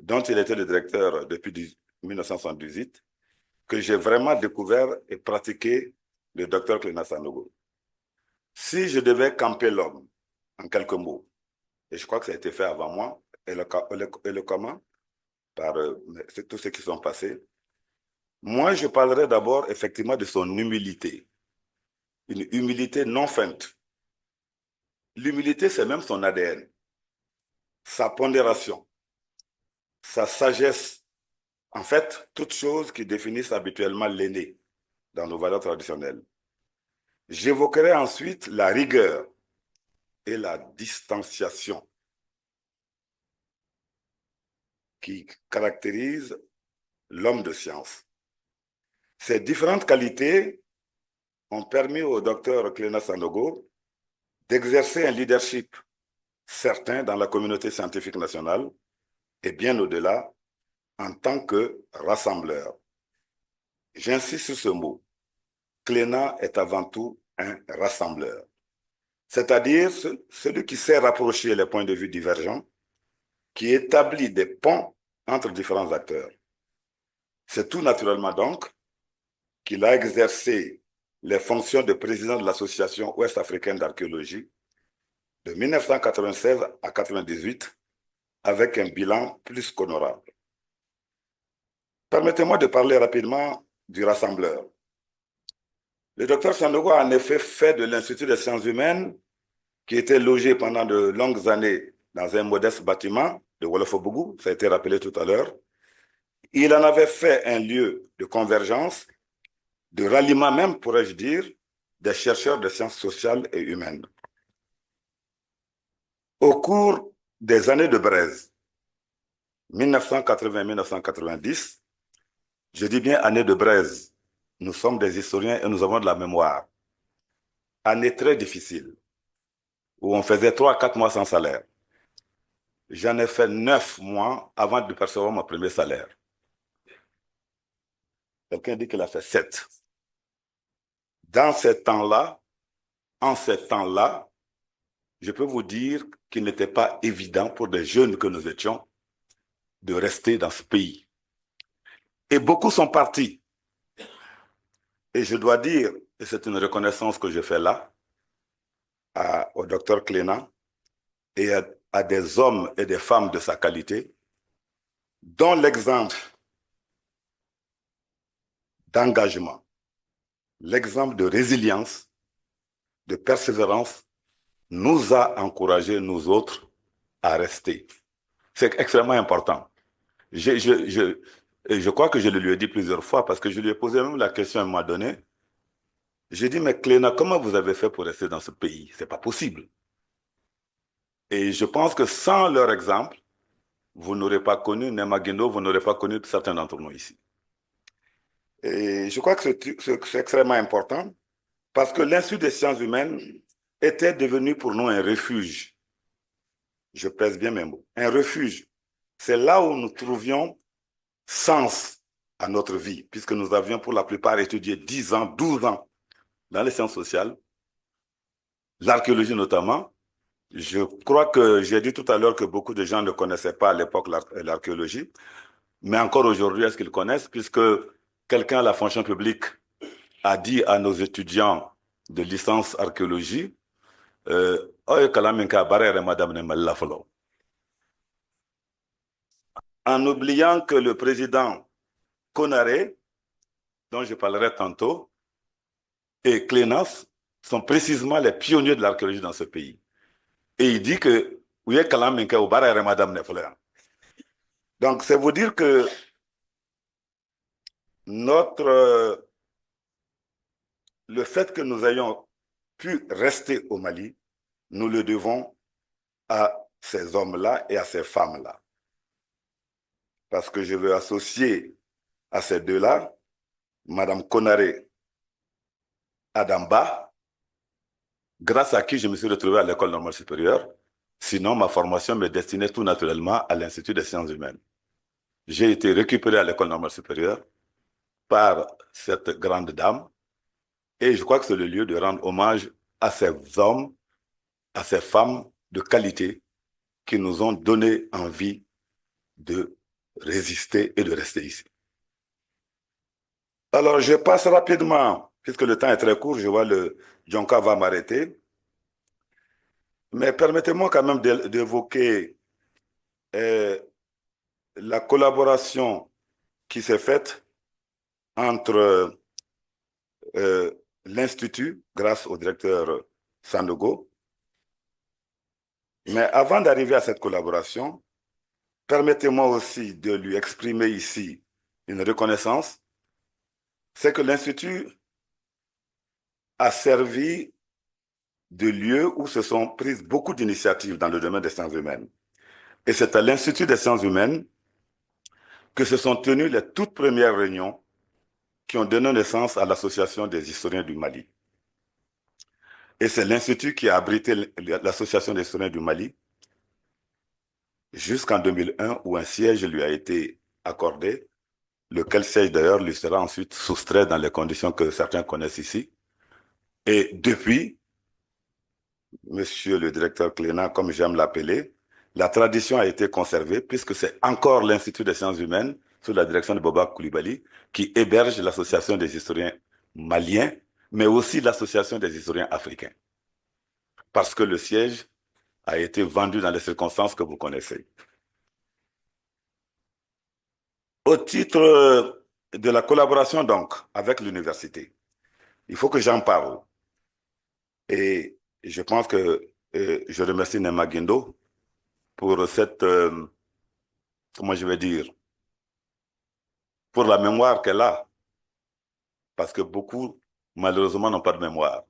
dont il était le directeur depuis 1978, que j'ai vraiment découvert et pratiqué le docteur Cléna Sanogo. Si je devais camper l'homme, en quelques mots, et je crois que ça a été fait avant moi, éloquemment, par tous ceux qui sont passés, moi, je parlerai d'abord effectivement de son humilité. Une humilité non feinte. L'humilité, c'est même son ADN. Sa pondération, sa sagesse. En fait, toutes choses qui définissent habituellement l'aîné dans nos valeurs traditionnelles. J'évoquerai ensuite la rigueur et la distanciation qui caractérisent l'homme de science. Ces différentes qualités ont permis au docteur Cléna Sanogo d'exercer un leadership certain dans la communauté scientifique nationale et bien au-delà en tant que rassembleur. J'insiste sur ce mot. Cléna est avant tout un rassembleur, c'est-à-dire celui qui sait rapprocher les points de vue divergents, qui établit des ponts entre différents acteurs. C'est tout naturellement donc qu'il a exercé les fonctions de président de l'Association ouest-africaine d'archéologie de 1996 à 1998 avec un bilan plus qu'honorable. Permettez-moi de parler rapidement du rassembleur. Le docteur Sanogo a en effet fait de l'Institut des sciences humaines, qui était logé pendant de longues années dans un modeste bâtiment de Wolofobougou, ça a été rappelé tout à l'heure. Il en avait fait un lieu de convergence, de ralliement même, pourrais-je dire, des chercheurs de sciences sociales et humaines. Au cours des années de braise, 1980-1990, je dis bien années de braise, nous sommes des historiens et nous avons de la mémoire. Année très difficile, où on faisait 3 à 4 mois sans salaire. J'en ai fait 9 mois avant de percevoir mon premier salaire. Quelqu'un dit qu'il a fait 7. Dans ces temps-là, en ces temps-là, je peux vous dire qu'il n'était pas évident pour des jeunes que nous étions de rester dans ce pays. Et beaucoup sont partis. Et je dois dire, et c'est une reconnaissance que je fais là, au docteur Cléna et à des hommes et des femmes de sa qualité, dont l'exemple d'engagement, l'exemple de résilience, de persévérance, nous a encouragés, nous autres, à rester. C'est extrêmement important. Je crois que je le lui ai dit plusieurs fois, parce que je lui ai posé même la question à un moment donné. J'ai dit, mais Cléna, comment vous avez fait pour rester dans ce pays? Ce n'est pas possible. Et je pense que sans leur exemple, vous n'aurez pas connu Nema Guindo, vous n'aurez pas connu certains d'entre nous ici. Et je crois que c'est extrêmement important, parce que l'Institut des sciences humaines était devenu pour nous un refuge. Je pèse bien mes mots. Un refuge. C'est là où nous trouvions sens à notre vie, puisque nous avions pour la plupart étudié 10 ans, 12 ans dans les sciences sociales, l'archéologie notamment. Je crois que j'ai dit tout à l'heure que beaucoup de gens ne connaissaient pas à l'époque l'archéologie, mais encore aujourd'hui, est-ce qu'ils connaissent, puisque quelqu'un à la fonction publique a dit à nos étudiants de licence archéologie, en oubliant que le président Konaré, dont je parlerai tantôt, et Clénas sont précisément les pionniers de l'archéologie dans ce pays. Et il dit que donc c'est vous dire que le fait que nous ayons pu rester au Mali, nous le devons à ces hommes-là et à ces femmes-là. Parce que je veux associer à ces deux-là Madame Konaré Adamba, grâce à qui je me suis retrouvé à l'École normale supérieure. Sinon, ma formation me destinait tout naturellement à l'Institut des sciences humaines. J'ai été récupéré à l'École normale supérieure par cette grande dame et je crois que c'est le lieu de rendre hommage à ces hommes, à ces femmes de qualité qui nous ont donné envie de résister et de rester ici. Alors, je passe rapidement, puisque le temps est très court, je vois le Djonka va m'arrêter. Mais permettez-moi quand même d'évoquer la collaboration qui s'est faite entre l'Institut, grâce au directeur Sanogo. Mais avant d'arriver à cette collaboration, permettez-moi aussi de lui exprimer ici une reconnaissance. C'est que l'Institut a servi de lieu où se sont prises beaucoup d'initiatives dans le domaine des sciences humaines. Et c'est à l'Institut des sciences humaines que se sont tenues les toutes premières réunions qui ont donné naissance à l'Association des historiens du Mali. Et c'est l'Institut qui a abrité l'Association des historiens du Mali jusqu'en 2001, où un siège lui a été accordé, lequel siège d'ailleurs lui sera ensuite soustrait dans les conditions que certains connaissent ici. Et depuis, monsieur le directeur Cléna, comme j'aime l'appeler, la tradition a été conservée puisque c'est encore l'Institut des sciences humaines, sous la direction de Boba Coulibaly, qui héberge l'Association des historiens maliens, mais aussi l'Association des historiens africains. Parce que le siège a été vendu dans les circonstances que vous connaissez. Au titre de la collaboration donc avec l'université, il faut que j'en parle. Et je pense que je remercie Nema Guindo pour cette, comment je vais dire, pour la mémoire qu'elle a, parce que beaucoup, malheureusement, n'ont pas de mémoire.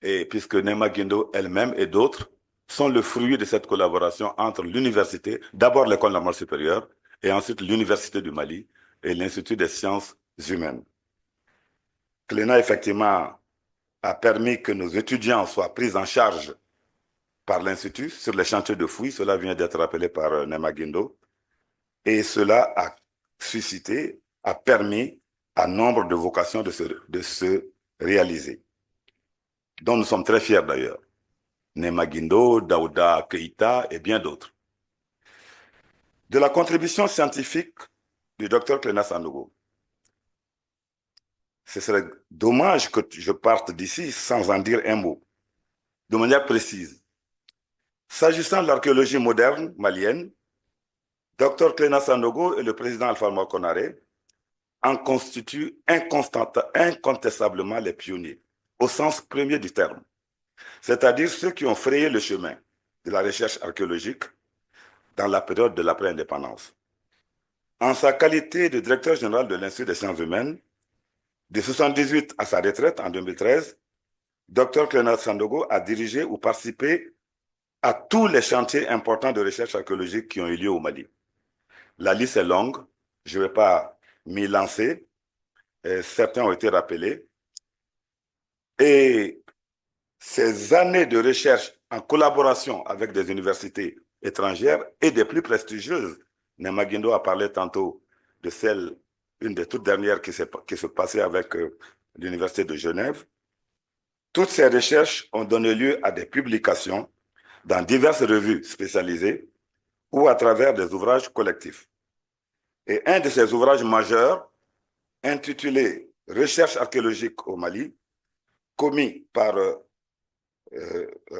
Et puisque Nema Guindo elle-même et d'autres sont le fruit de cette collaboration entre l'université, d'abord l'École normale supérieure, et ensuite l'Université du Mali et l'Institut des sciences humaines. Cléna, effectivement, a permis que nos étudiants soient pris en charge par l'Institut sur les chantiers de fouilles. Cela vient d'être rappelé par Nema Guindo. Et cela a suscité, a permis à nombre de vocations de se réaliser, dont nous sommes très fiers d'ailleurs. Nema Guindo, Daouda Keïta et bien d'autres. De la contribution scientifique du docteur Cléna Sanogo. Ce serait dommage que je parte d'ici sans en dire un mot, de manière précise. S'agissant de l'archéologie moderne malienne, Dr Cléna Sanogo et le président Alpha Mor Konaré en constituent incontestablement les pionniers, au sens premier du terme, c'est-à-dire ceux qui ont frayé le chemin de la recherche archéologique dans la période de l'après-indépendance. En sa qualité de directeur général de l'Institut des sciences humaines, de 1978 à sa retraite en 2013, Dr Cléna Sanogo a dirigé ou participé à tous les chantiers importants de recherche archéologique qui ont eu lieu au Mali. La liste est longue, je ne vais pas m'y lancer, certains ont été rappelés. Et ces années de recherche en collaboration avec des universités étrangères et des plus prestigieuses, Nema Guindo a parlé tantôt de celle, une des toutes dernières qui se passait avec l'Université de Genève. Toutes ces recherches ont donné lieu à des publications dans diverses revues spécialisées ou à travers des ouvrages collectifs. Et un de ces ouvrages majeurs, intitulé « Recherche archéologique au Mali », commis par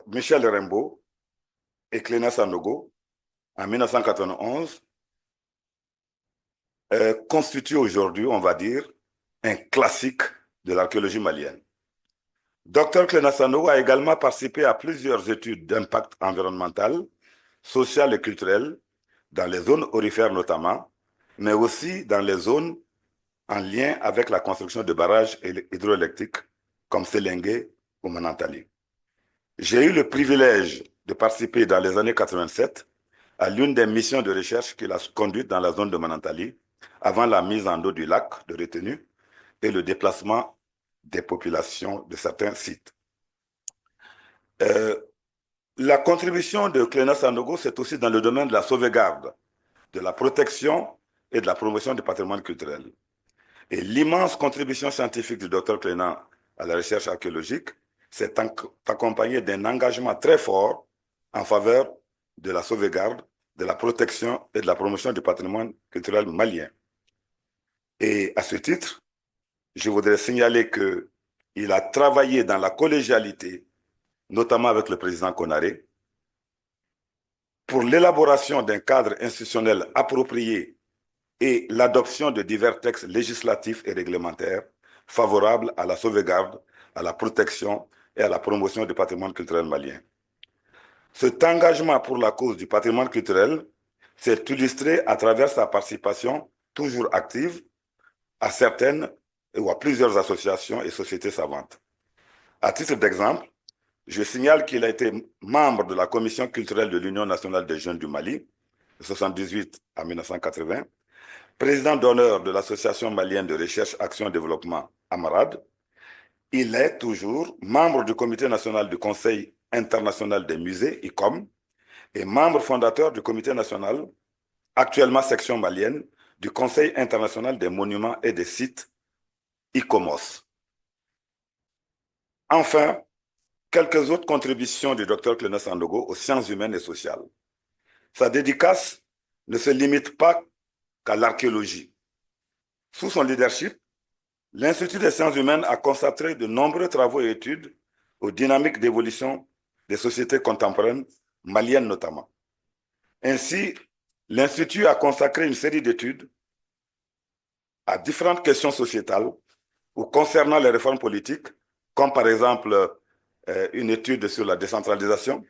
Michel Rimbaud et Cléna Sanogo en 1991, constitue aujourd'hui, on va dire, un classique de l'archéologie malienne. Dr Cléna Sanogo a également participé à plusieurs études d'impact environnemental, social et culturel, dans les zones aurifères notamment, mais aussi dans les zones en lien avec la construction de barrages hydroélectriques comme Sélengué ou Manantali. J'ai eu le privilège de participer dans les années 87 à l'une des missions de recherche qu'il a conduite dans la zone de Manantali avant la mise en eau du lac de retenue et le déplacement des populations de certains sites. La contribution de Cléna Sanogo, c'est aussi dans le domaine de la sauvegarde, de la protection et de la promotion du patrimoine culturel. Et l'immense contribution scientifique du Dr Cléna à la recherche archéologique s'est accompagnée d'un engagement très fort en faveur de la sauvegarde, de la protection et de la promotion du patrimoine culturel malien. Et à ce titre, je voudrais signaler qu'il a travaillé dans la collégialité, notamment avec le président Konaré, pour l'élaboration d'un cadre institutionnel approprié et l'adoption de divers textes législatifs et réglementaires favorables à la sauvegarde, à la protection et à la promotion du patrimoine culturel malien. Cet engagement pour la cause du patrimoine culturel s'est illustré à travers sa participation toujours active à certaines ou à plusieurs associations et sociétés savantes. À titre d'exemple, je signale qu'il a été membre de la Commission culturelle de l'Union nationale des jeunes du Mali, de 1978 à 1980, président d'honneur de l'Association malienne de recherche, action et développement, AMRAD. Il est toujours membre du Comité national du Conseil international des musées, ICOM, et membre fondateur du Comité national, actuellement section malienne, du Conseil international des monuments et des sites, ICOMOS. Enfin, quelques autres contributions du Dr Cléna Sandogo aux sciences humaines et sociales. Sa dédicace ne se limite pas qu'à l'archéologie. Sous son leadership, l'Institut des sciences humaines a consacré de nombreux travaux et études aux dynamiques d'évolution des sociétés contemporaines, maliennes notamment. Ainsi, l'Institut a consacré une série d'études à différentes questions sociétales ou concernant les réformes politiques, comme par exemple une étude sur la décentralisation,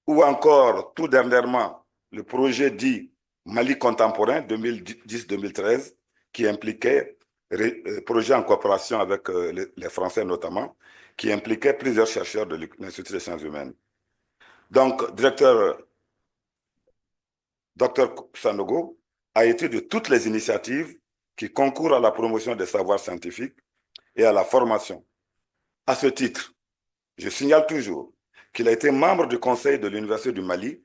ou encore tout dernièrement le projet dit Mali contemporain 2010-2013, qui impliquait, projet en coopération avec les Français notamment, qui impliquait plusieurs chercheurs de l'Institut des sciences humaines. Donc, Dr Sanogo a été de toutes les initiatives qui concourent à la promotion des savoirs scientifiques et à la formation. À ce titre, je signale toujours qu'il a été membre du conseil de l'Université du Mali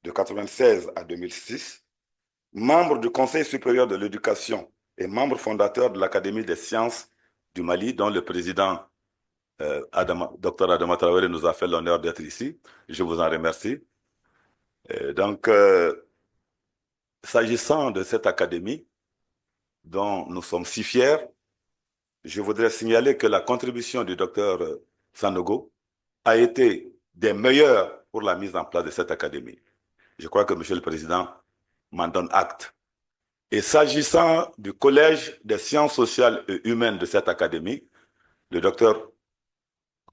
de 1996 à 2006, membre du Conseil supérieur de l'éducation et membre fondateur de l'Académie des sciences du Mali, dont le président Dr Adama Traoré nous a fait l'honneur d'être ici. Je vous en remercie. Donc, s'agissant de cette académie dont nous sommes si fiers, je voudrais signaler que la contribution du docteur Sanogo a été des meilleures pour la mise en place de cette académie. Je crois que Monsieur le Président m'en donne acte. Et s'agissant du Collège des sciences sociales et humaines de cette académie, le docteur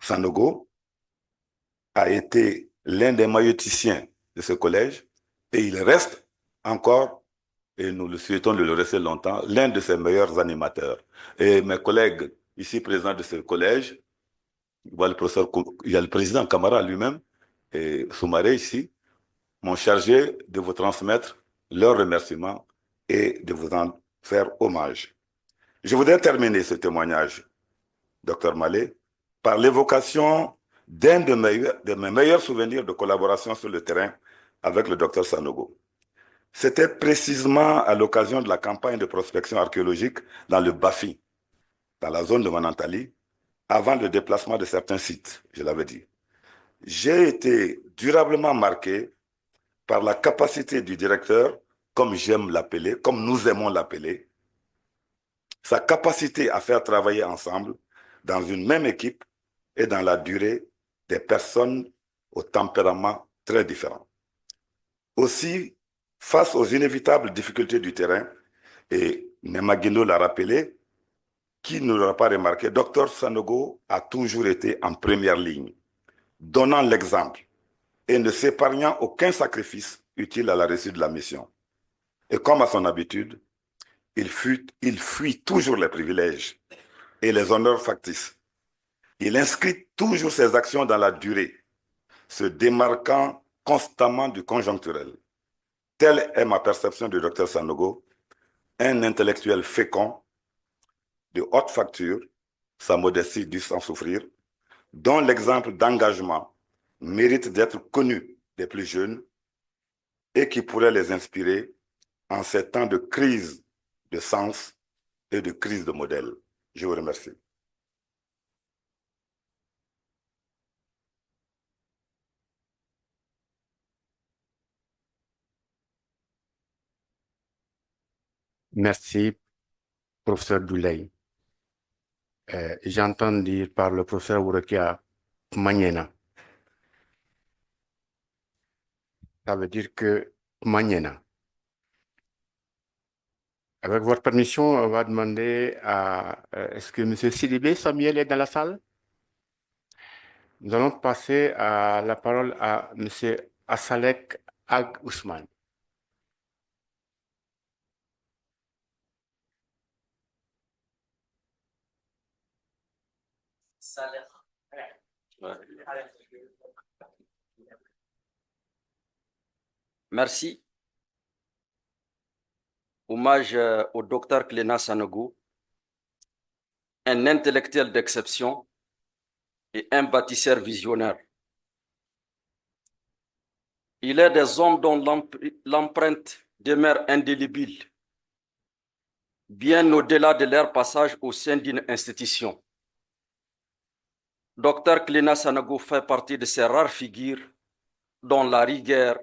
Sanogo a été l'un des maïoticiens de ce collège et il reste encore, et nous le souhaitons de le rester longtemps, l'un de ses meilleurs animateurs. Et mes collègues ici présents de ce collège, il y a le président Camara lui-même et Soumaré ici, m'ont chargé de vous transmettre leurs remerciements et de vous en faire hommage. Je voudrais terminer ce témoignage, Dr Malé, par l'évocation d'un de mes meilleurs souvenirs de collaboration sur le terrain avec le Dr Sanogo. C'était précisément à l'occasion de la campagne de prospection archéologique dans le Bafi, dans la zone de Manantali, avant le déplacement de certains sites, je l'avais dit. J'ai été durablement marqué par la capacité du directeur, comme j'aime l'appeler, comme nous aimons l'appeler, sa capacité à faire travailler ensemble dans une même équipe et dans la durée des personnes au tempérament très différent. Aussi, face aux inévitables difficultés du terrain, et Nemagino l'a rappelé, qui ne l'aura pas remarqué, Dr Sanogo a toujours été en première ligne, donnant l'exemple et ne s'épargnant aucun sacrifice utile à la réussite de la mission. Et comme à son habitude, il fuit toujours les privilèges et les honneurs factices. Il inscrit toujours ses actions dans la durée, se démarquant constamment du conjoncturel. Telle est ma perception du Dr Sanogo, un intellectuel fécond, de haute facture, sa modestie dut s'en souffrir, dont l'exemple d'engagement mérite d'être connu des plus jeunes et qui pourrait les inspirer en ces temps de crise de sens et de crise de modèle. Je vous remercie. Merci, professeur Douley. J'entends dire par le professeur Ourokia Maniena. Ça veut dire que Maniena. Avec votre permission, on va demander à... est-ce que M. Sidibé Samuel est dans la salle? Nous allons passer la parole à M. Assalek Ag Ousmane. Merci. Hommage au docteur Cléna Sanogo, un intellectuel d'exception et un bâtisseur visionnaire. Il est des hommes dont l'empreinte demeure indélébile, bien au-delà de leur passage au sein d'une institution. Dr Cléna Sanogo fait partie de ces rares figures dont la rigueur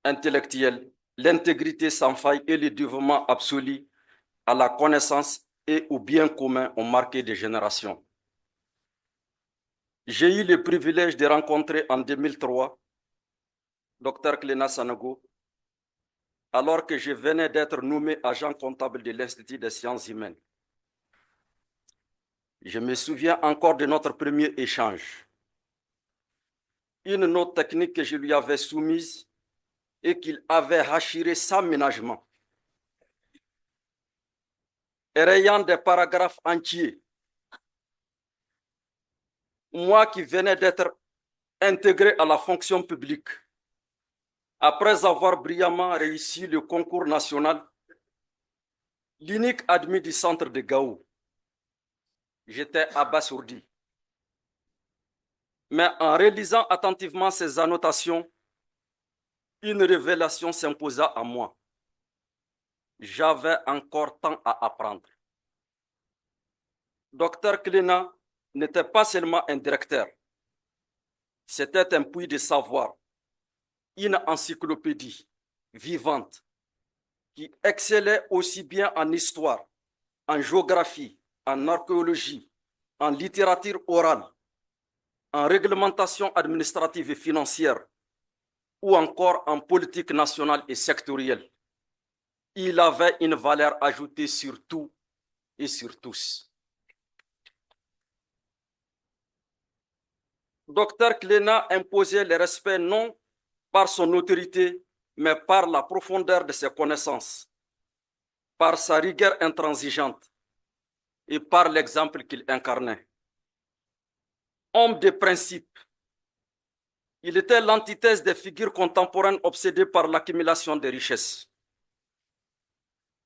intellectuelle, l'intégrité sans faille et le dévouement absolu à la connaissance et au bien commun ont marqué des générations. J'ai eu le privilège de rencontrer en 2003 Dr Cléna Sanogo alors que je venais d'être nommé agent comptable de l'Institut des sciences humaines. Je me souviens encore de notre premier échange. Une note technique que je lui avais soumise et qu'il avait hachirée sans ménagement, rayant des paragraphes entiers. Moi qui venais d'être intégré à la fonction publique, après avoir brillamment réussi le concours national, l'unique admis du centre de Gao, j'étais abasourdi. Mais en réalisant attentivement ces annotations, une révélation s'imposa à moi. J'avais encore tant à apprendre. Dr Cléna n'était pas seulement un directeur, c'était un puits de savoir, une encyclopédie vivante qui excellait aussi bien en histoire, en géographie, en archéologie, en littérature orale, en réglementation administrative et financière, ou encore en politique nationale et sectorielle. Il avait une valeur ajoutée sur tout et sur tous. Dr Cléna imposait le respect non par son autorité, mais par la profondeur de ses connaissances, par sa rigueur intransigeante et par l'exemple qu'il incarnait. Homme de principe, il était l'antithèse des figures contemporaines obsédées par l'accumulation des richesses.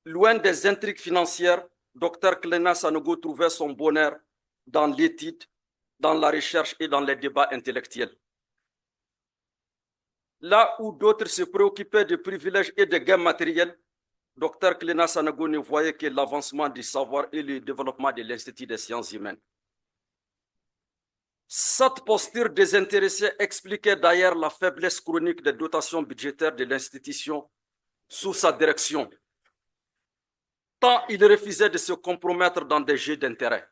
Loin des intrigues financières, Dr Cléna Sanogo trouvait son bonheur dans l'étude, dans la recherche et dans les débats intellectuels. Là où d'autres se préoccupaient de privilèges et de gains matériels, Dr Cléna Sanogo ne voyait que l'avancement du savoir et le développement de l'Institut des sciences humaines. Cette posture désintéressée expliquait d'ailleurs la faiblesse chronique des dotations budgétaires de l'institution sous sa direction, tant il refusait de se compromettre dans des jeux d'intérêt.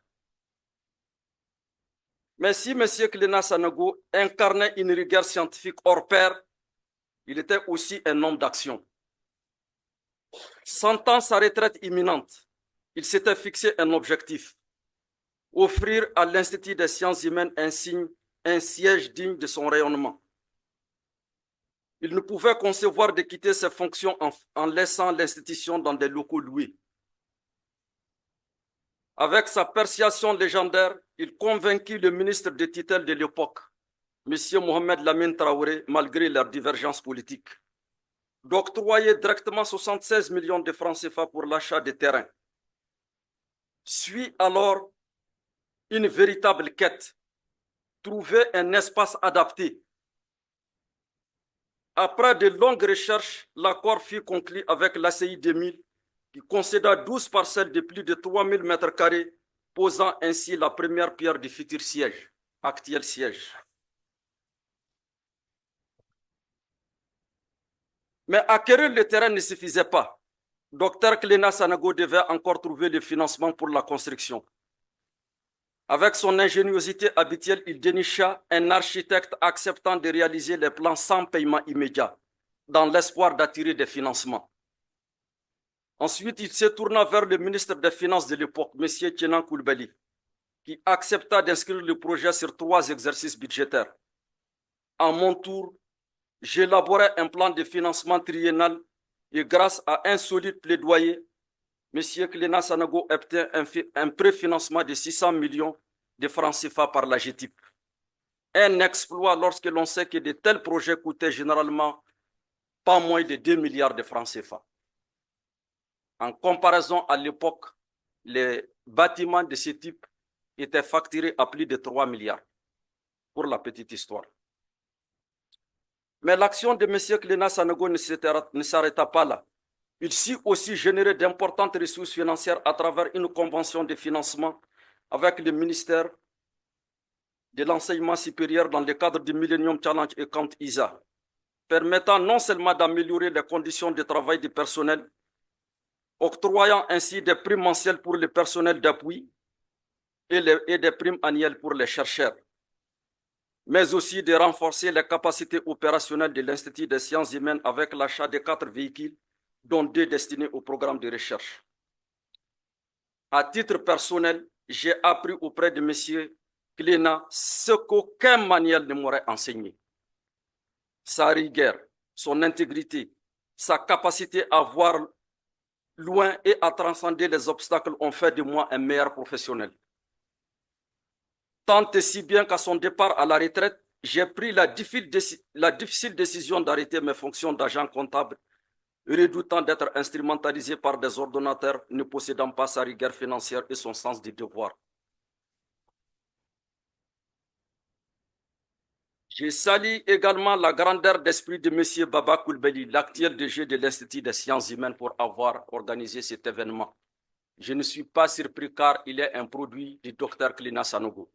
Mais si M. Cléna Sanogo incarnait une rigueur scientifique hors pair, il était aussi un homme d'action. Sentant sa retraite imminente, il s'était fixé un objectif: offrir à l'Institut des sciences humaines un siège digne de son rayonnement. Il ne pouvait concevoir de quitter ses fonctions en laissant l'institution dans des locaux loués. Avec sa persuasion légendaire, il convainquit le ministre des tutelles de l'époque, M. Mohamed Lamine Traoré, malgré leurs divergences politiques, d'octroyer directement 76 millions de francs CFA pour l'achat des terrains. Suit alors une véritable quête, trouver un espace adapté. Après de longues recherches, l'accord fut conclu avec l'ACI 2000, qui concéda 12 parcelles de plus de 3000 m², posant ainsi la première pierre du futur siège, actuel siège. Mais acquérir le terrain ne suffisait pas. Dr Cléna Sanogo devait encore trouver le financement pour la construction. Avec son ingéniosité habituelle, il dénicha un architecte acceptant de réaliser les plans sans paiement immédiat, dans l'espoir d'attirer des financements. Ensuite, il se tourna vers le ministre des Finances de l'époque, M. Tchenan Koulibaly, qui accepta d'inscrire le projet sur 3 exercices budgétaires. À mon tour, j'élaborais un plan de financement triennal et grâce à un solide plaidoyer, M. Cléna Sanogo obtint un préfinancement de 600 millions de francs CFA par la GTIP. Un exploit lorsque l'on sait que de tels projets coûtaient généralement pas moins de 2 milliards de francs CFA. En comparaison, à l'époque, les bâtiments de ce type étaient facturés à plus de 3 milliards, pour la petite histoire. Mais l'action de M. Klena Sanogo ne s'arrêta pas là. Il sut aussi générer d'importantes ressources financières à travers une convention de financement avec le ministère de l'Enseignement supérieur dans le cadre du Millennium Challenge et Camp ISA, permettant non seulement d'améliorer les conditions de travail du personnel, octroyant ainsi des primes mensuelles pour le personnel d'appui et des primes annuelles pour les chercheurs, mais aussi de renforcer les capacités opérationnelles de l'Institut des sciences humaines avec l'achat de 4 véhicules, dont 2 destinés au programme de recherche. À titre personnel, j'ai appris auprès de M. Klena ce qu'aucun manuel ne m'aurait enseigné. Sa rigueur, son intégrité, sa capacité à voir loin et à transcender les obstacles ont fait de moi un meilleur professionnel. Tant et si bien qu'à son départ à la retraite, j'ai pris la difficile décision d'arrêter mes fonctions d'agent comptable, redoutant d'être instrumentalisé par des ordonnateurs ne possédant pas sa rigueur financière et son sens du devoir. Je salue également la grandeur d'esprit de M. Baba Koulbeli, l'actuel DG de l'Institut des sciences humaines, pour avoir organisé cet événement. Je ne suis pas surpris car il est un produit du Dr Klena Sanogo.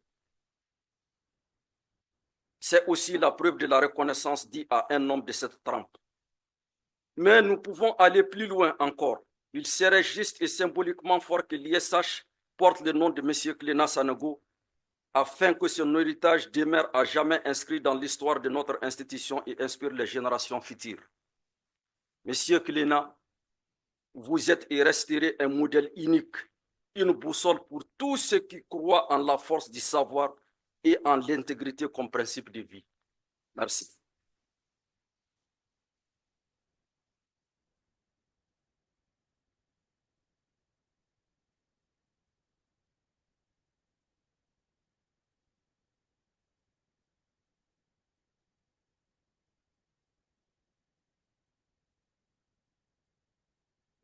C'est aussi la preuve de la reconnaissance due à un homme de cette trempe. Mais nous pouvons aller plus loin encore. Il serait juste et symboliquement fort que l'ISH porte le nom de M. Klena Sanogo afin que son héritage demeure à jamais inscrit dans l'histoire de notre institution et inspire les générations futures. Monsieur Klena, vous êtes et resterez un modèle unique, une boussole pour tous ceux qui croient en la force du savoir et en l'intégrité comme principe de vie. Merci.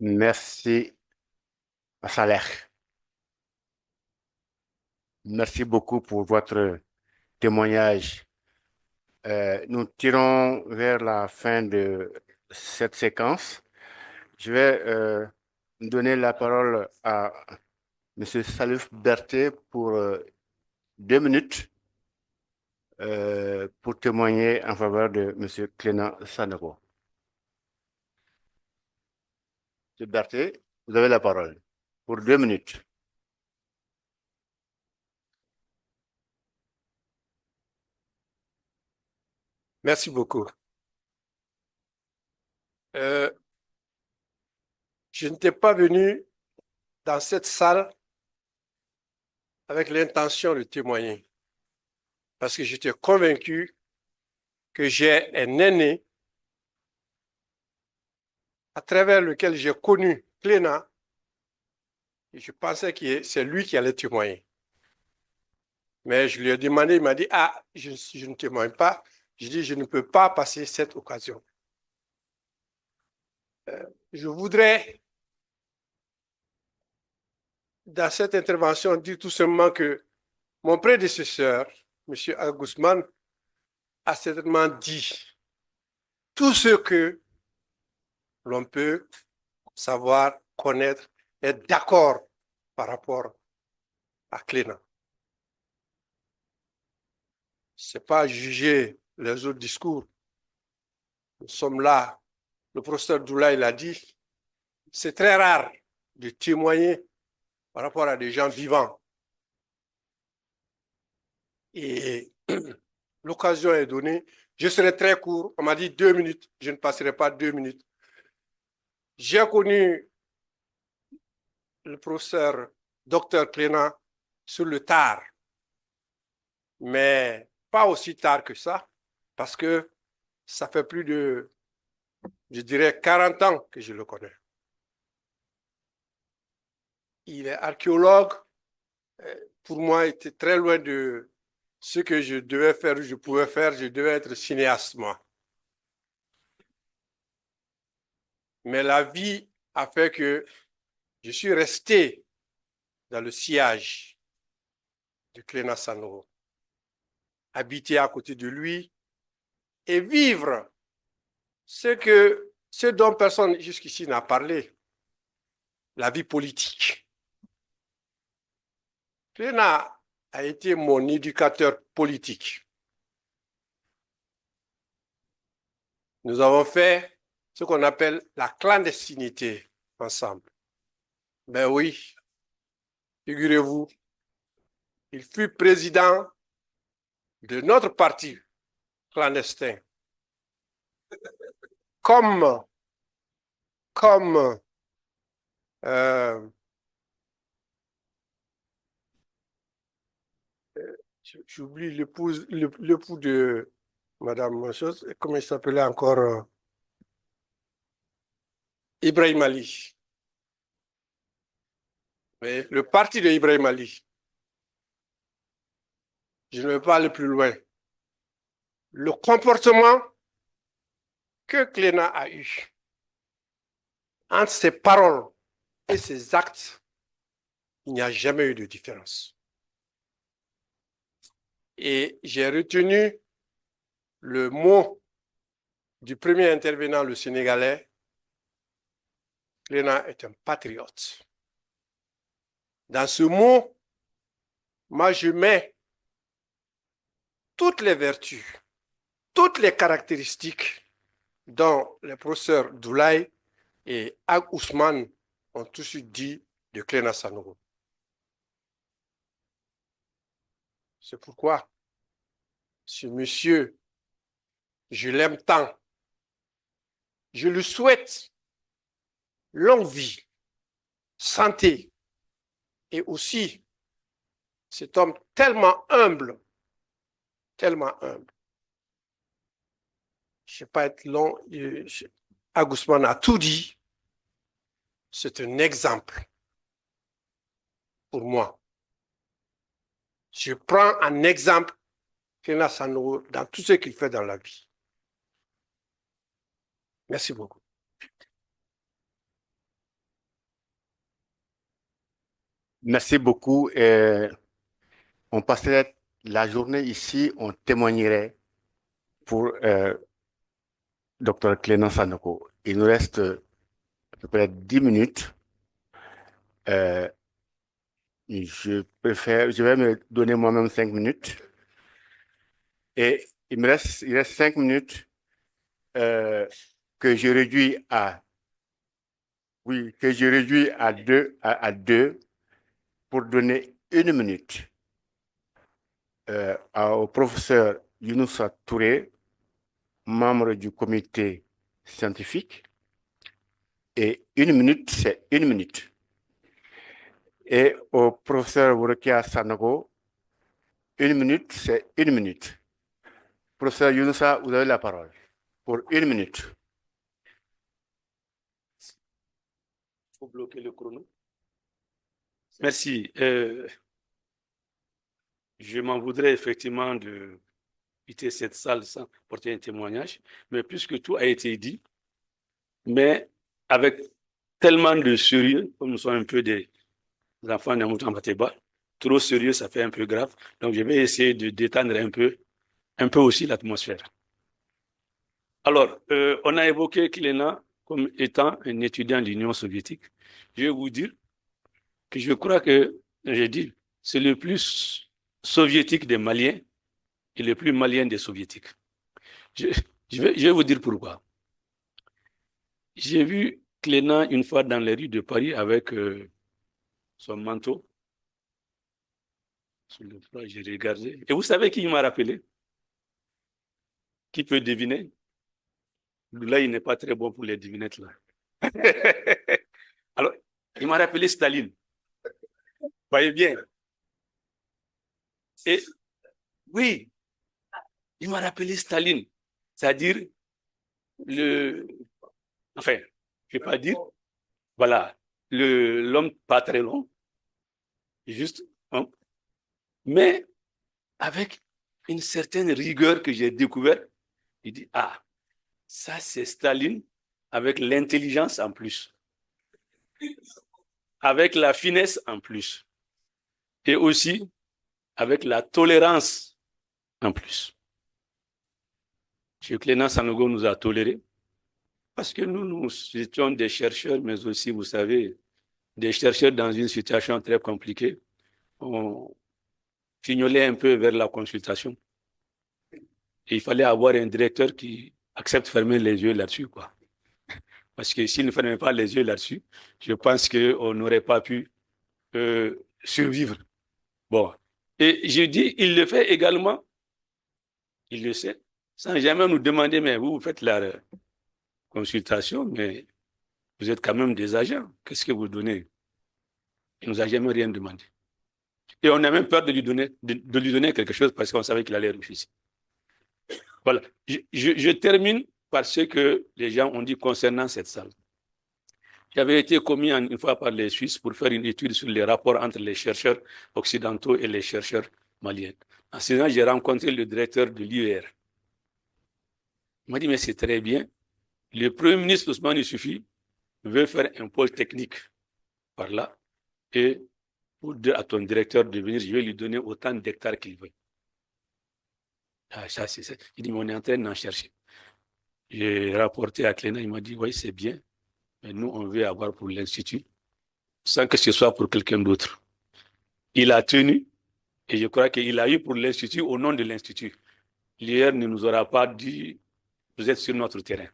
Merci, Saleh. Merci beaucoup pour votre témoignage. Nous tirons vers la fin de cette séquence. Je vais donner la parole à M. Salif Berthet pour 2 minutes pour témoigner en faveur de M. Klena Sanogo. M. Berthet, vous avez la parole pour 2 minutes. Merci beaucoup. Je n'étais pas venu dans cette salle avec l'intention de témoigner, parce que j'étais convaincu que j'ai un aîné à travers lequel j'ai connu Klena, et je pensais que c'est lui qui allait témoigner. Mais je lui ai demandé, il m'a dit, ah, je ne témoigne pas. Je dis, je ne peux pas passer cette occasion. Je voudrais, dans cette intervention, dire tout simplement que mon prédécesseur, M. Al-Guzman, a certainement dit tout ce que l'on peut savoir, connaître, être d'accord par rapport à Klena. Ce n'est pas juger les autres discours. Nous sommes là. Le professeur Doula, il a dit, c'est très rare de témoigner par rapport à des gens vivants. Et l'occasion est donnée. Je serai très court. On m'a dit 2 minutes. Je ne passerai pas 2 minutes. J'ai connu le professeur Dr Klena sur le tard, mais pas aussi tard que ça, parce que ça fait plus de, je dirais, 40 ans que je le connais. Il est archéologue. Pour moi, il était très loin de ce que je devais faire, je pouvais faire. Je devais être cinéaste, moi. Mais la vie a fait que je suis resté dans le sillage de Cléna Sanokho, habiter à côté de lui et vivre ce dont personne jusqu'ici n'a parlé, la vie politique. Cléna a été mon éducateur politique. Nous avons fait ce qu'on appelle la clandestinité ensemble. Ben oui, figurez-vous, il fut président de notre parti clandestin. Comme j'oublie l'époux de Madame Chose, comment il s'appelait encore? Ibrahim Ali. Mais le parti de Ibrahim Ali, je ne vais pas aller plus loin. Le comportement que Cléna a eu entre ses paroles et ses actes, il n'y a jamais eu de différence. Et j'ai retenu le mot du premier intervenant, le Sénégalais. Cléna est un patriote. Dans ce mot, moi je mets toutes les vertus, toutes les caractéristiques dont les professeurs Doulaye et Ag Ousmane ont tous dit de Cléna Sanokho. C'est pourquoi ce monsieur, je l'aime tant. Je lui souhaite longue vie, santé et aussi cet homme tellement humble, tellement humble. Je ne vais pas être long, Ag Ousmane a tout dit. C'est un exemple pour moi. Je prends un exemple Cléna Sanokho dans tout ce qu'il fait dans la vie. Merci beaucoup. Merci beaucoup. On passerait la journée ici, on témoignerait pour Dr Cléna Sanokho. Il nous reste à peu près 10 minutes. Je vais me donner moi-même 5 minutes. Et il reste 5 minutes que je réduis à deux pour donner 1 minute au professeur Younoussa Touré, membre du comité scientifique. Et 1 minute, c'est 1 minute. Et au professeur Worokia Sanokho, 1 minute, c'est 1 minute. Professeur Younoussa, vous avez la parole pour 1 minute. Il faut bloquer le chrono. Merci. Je m'en voudrais effectivement de quitter cette salle sans porter un témoignage, mais puisque tout a été dit, mais avec tellement de sérieux, comme nous sommes un peu des enfants d'un mouton Mateba, trop sérieux, ça fait un peu grave. Donc je vais essayer de détendre un peu aussi l'atmosphère. Alors, on a évoqué Cléna comme étant un étudiant de l'Union soviétique. Je vais vous dire que je crois que, j'ai dit, c'est le plus soviétique des Maliens et le plus malien des soviétiques. Je vais vous dire pourquoi. J'ai vu Cléna une fois dans les rues de Paris avec son manteau. Sur le froid, j'ai regardé. Et vous savez qui il m'a rappelé? Qui peut deviner? Là, il n'est pas très bon pour les devinettes là. Alors, il m'a rappelé Staline. Voyez bien. Et oui, il m'a rappelé Staline. C'est-à-dire, enfin, je ne vais pas dire, voilà, l'homme pas très long, juste, hein, mais avec une certaine rigueur que j'ai découverte. Il dit, ah, ça c'est Staline avec l'intelligence en plus, avec la finesse en plus, et aussi avec la tolérance en plus. M. Cléna Sanogo nous a tolérés parce que nous étions des chercheurs, mais aussi, vous savez, des chercheurs dans une situation très compliquée. On fignolait un peu vers la consultation. Et il fallait avoir un directeur qui accepte de fermer les yeux là-dessus, quoi. Parce que s'il ne fermait pas les yeux là-dessus, je pense qu'on n'aurait pas pu survivre. Bon. Et je dis, il le fait également, il le sait, sans jamais nous demander, mais vous faites la consultation, mais vous êtes quand même des agents. Qu'est-ce que vous donnez? Il ne nous a jamais rien demandé. Et on a même peur de lui donner quelque chose parce qu'on savait qu'il allait refuser. Voilà. Je termine par ce que les gens ont dit concernant cette salle. J'avais été commis une fois par les Suisses pour faire une étude sur les rapports entre les chercheurs occidentaux et les chercheurs maliens. En ce moment, j'ai rencontré le directeur de l'IER. Il m'a dit, mais c'est très bien. Le Premier ministre Ousmane Issoufou veut faire un pôle technique par là et pour dire à ton directeur de venir, je vais lui donner autant d'hectares qu'il veut. Ah, ça, c'est ça. Il dit, mais on est en train d'en chercher. J'ai rapporté à Cléna, il m'a dit, oui, c'est bien, mais nous, on veut avoir pour l'Institut, sans que ce soit pour quelqu'un d'autre. Il a tenu, et je crois qu'il a eu pour l'Institut au nom de l'Institut. L'IR ne nous aura pas dit, vous êtes sur notre terrain.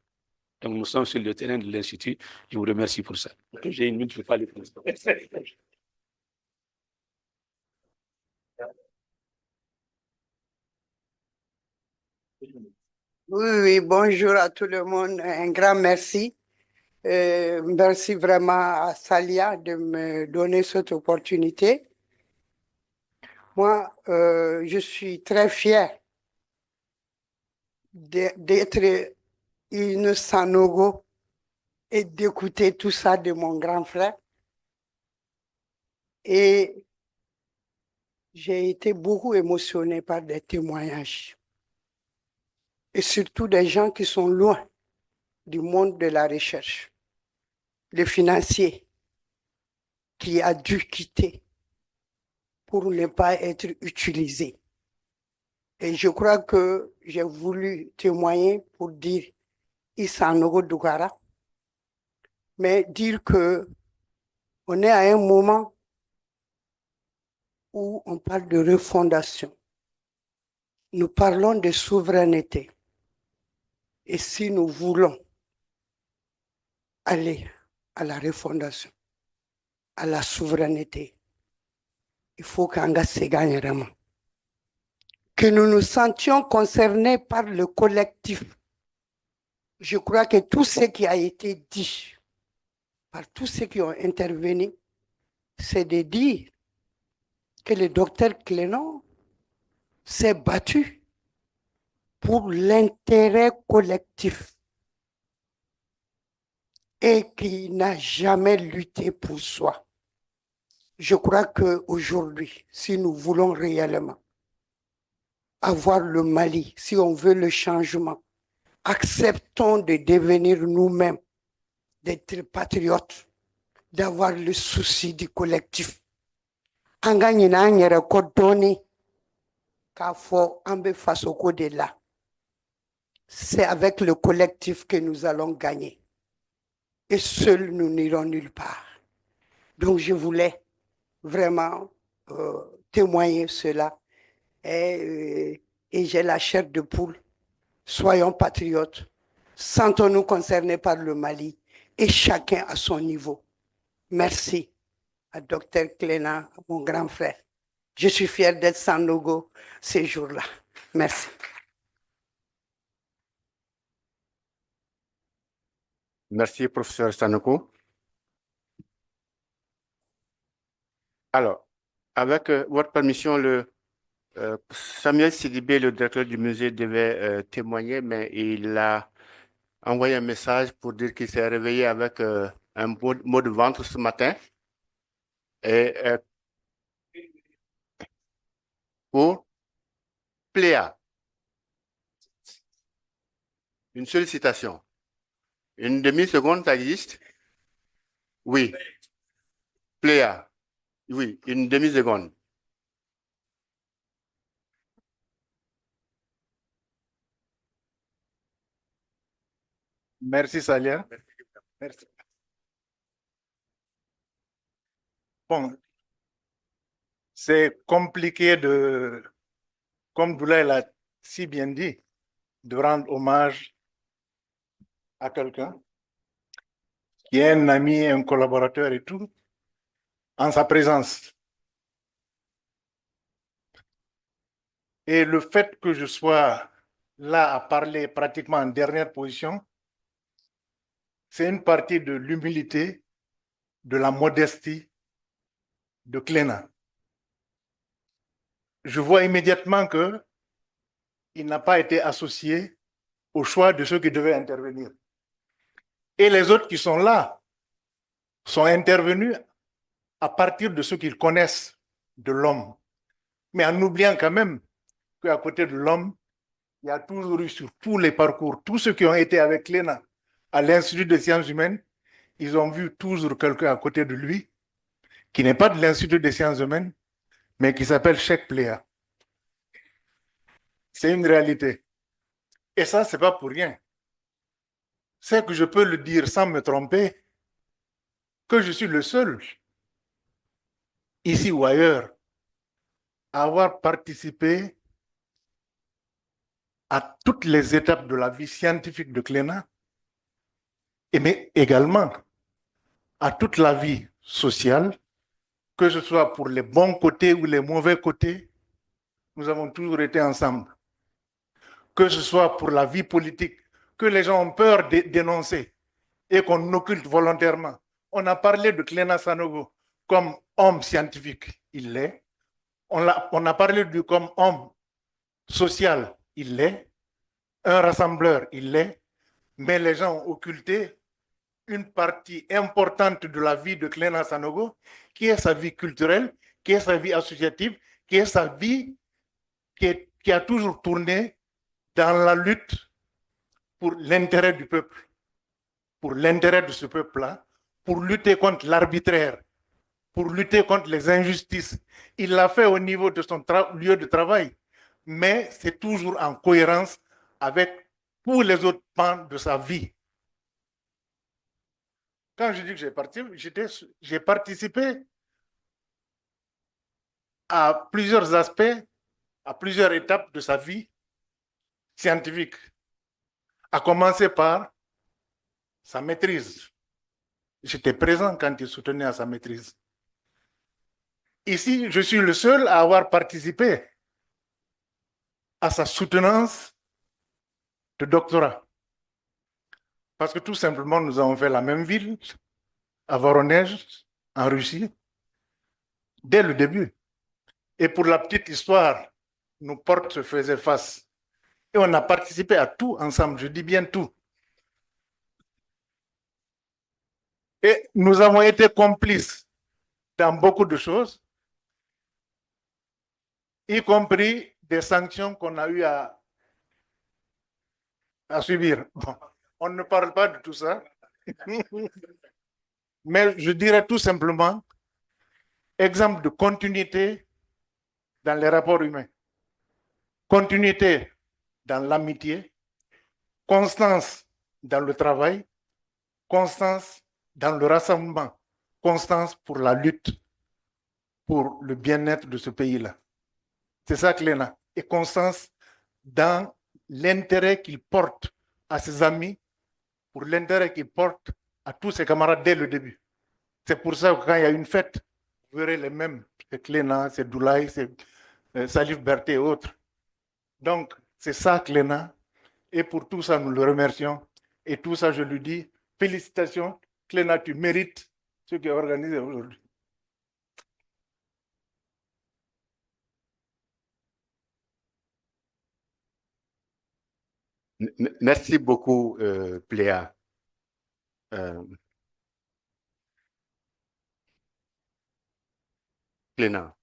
Donc, nous sommes sur le terrain de l'Institut. Je vous remercie pour ça. J'ai une minute, je ne peux pas le faire. Oui, bonjour à tout le monde. Un grand merci. Merci vraiment à Salia de me donner cette opportunité. Moi, je suis très fière d'être une Sanogo et d'écouter tout ça de mon grand frère. Et j'ai été beaucoup émotionnée par des témoignages. Et surtout des gens qui sont loin du monde de la recherche. Les financiers qui a dû quitter pour ne pas être utilisés. Et je crois que j'ai voulu témoigner pour dire Isanogo Dougara, mais dire que on est à un moment où on parle de refondation. Nous parlons de souveraineté. Et si nous voulons aller à la refondation, à la souveraineté, il faut qu'Anga se gagne vraiment. Que nous nous sentions concernés par le collectif. Je crois que tout ce qui a été dit par tous ceux qui ont intervenu, c'est de dire que le docteur Clénon s'est battu pour l'intérêt collectif et qu'il n'a jamais lutté pour soi. Je crois qu'aujourd'hui, si nous voulons réellement avoir le Mali, si on veut le changement, acceptons de devenir nous-mêmes, d'être patriotes, d'avoir le souci du collectif. C'est avec le collectif que nous allons gagner. Et seuls, nous n'irons nulle part. Donc, je voulais vraiment témoigner cela. Et j'ai la chair de poule. Soyons patriotes. Sentons-nous concernés par le Mali. Et chacun à son niveau. Merci à Dr Cléna, mon grand frère. Je suis fière d'être Sanogo ces jours-là. Merci. Merci, professeur Sanogo. Alors, avec votre permission, Samuel Sidibé, le directeur du musée, devait témoigner, mais il a envoyé un message pour dire qu'il s'est réveillé avec un mot de ventre ce matin. Et pour Pléa, une seule citation. Une demi-seconde, ça existe? Oui. Pléa. Oui, une demi-seconde. Merci, Salia. Merci. Bon, c'est compliqué de, comme Doulaye l'a si bien dit, de rendre hommage à quelqu'un qui est un ami, un collaborateur et tout, en sa présence. Et le fait que je sois là à parler pratiquement en dernière position, c'est une partie de l'humilité, de la modestie de Cléna. Je vois immédiatement qu'il n'a pas été associé au choix de ceux qui devaient intervenir. Et les autres qui sont là sont intervenus à partir de ce qu'ils connaissent de l'homme. Mais en oubliant quand même qu'à côté de l'homme, il y a toujours eu sur tous les parcours, tous ceux qui ont été avec Cléna à l'Institut des sciences humaines, ils ont vu toujours quelqu'un à côté de lui qui n'est pas de l'Institut des sciences humaines, mais qui s'appelle Cheikh Pléa. C'est une réalité. Et ça, ce n'est pas pour rien. C'est que je peux le dire sans me tromper, que je suis le seul, ici ou ailleurs, à avoir participé à toutes les étapes de la vie scientifique de Cléna, mais également à toute la vie sociale, que ce soit pour les bons côtés ou les mauvais côtés, nous avons toujours été ensemble. Que ce soit pour la vie politique, que les gens ont peur de dénoncer et qu'on occulte volontairement. On a parlé de Cléna Sanogo comme homme scientifique, il l'est. On a parlé de lui comme homme social, il l'est. Un rassembleur, il l'est. Mais les gens ont occulté une partie importante de la vie de Cléna Sanogo, qui est sa vie culturelle, qui est sa vie associative, qui est sa vie qui a toujours tourné dans la lutte pour l'intérêt du peuple, pour l'intérêt de ce peuple-là, pour lutter contre l'arbitraire, pour lutter contre les injustices. Il l'a fait au niveau de son lieu de travail, mais c'est toujours en cohérence avec tous les autres pans de sa vie. Quand je dis que j'ai participé à plusieurs aspects, à plusieurs étapes de sa vie scientifique, à commencer par sa maîtrise. J'étais présent quand il soutenait à sa maîtrise. Ici, je suis le seul à avoir participé à sa soutenance de doctorat. Parce que tout simplement, nous avons fait la même ville, à Voronezh, en Russie, dès le début. Et pour la petite histoire, nos portes se faisaient face. Et on a participé à tout ensemble, je dis bien tout. Et nous avons été complices dans beaucoup de choses, y compris des sanctions qu'on a eu à subir. Bon, on ne parle pas de tout ça. Mais je dirais tout simplement, exemple de continuité dans les rapports humains, continuité dans l'amitié, constance dans le travail, constance dans le rassemblement, constance pour la lutte, pour le bien-être de ce pays-là. C'est ça, Cléna. Et constance dans l'intérêt qu'il porte à ses amis, pour l'intérêt qu'il porte à tous ses camarades dès le début. C'est pour ça que quand il y a une fête, vous verrez les mêmes. C'est Cléna, c'est Doulaye, c'est Salif Berté et autres. Donc, c'est ça, Cléna. Et pour tout ça, nous le remercions. Et tout ça, je lui dis, félicitations. Cléna, tu mérites ce qui est organisé aujourd'hui. Merci beaucoup, Pléa. Cléna.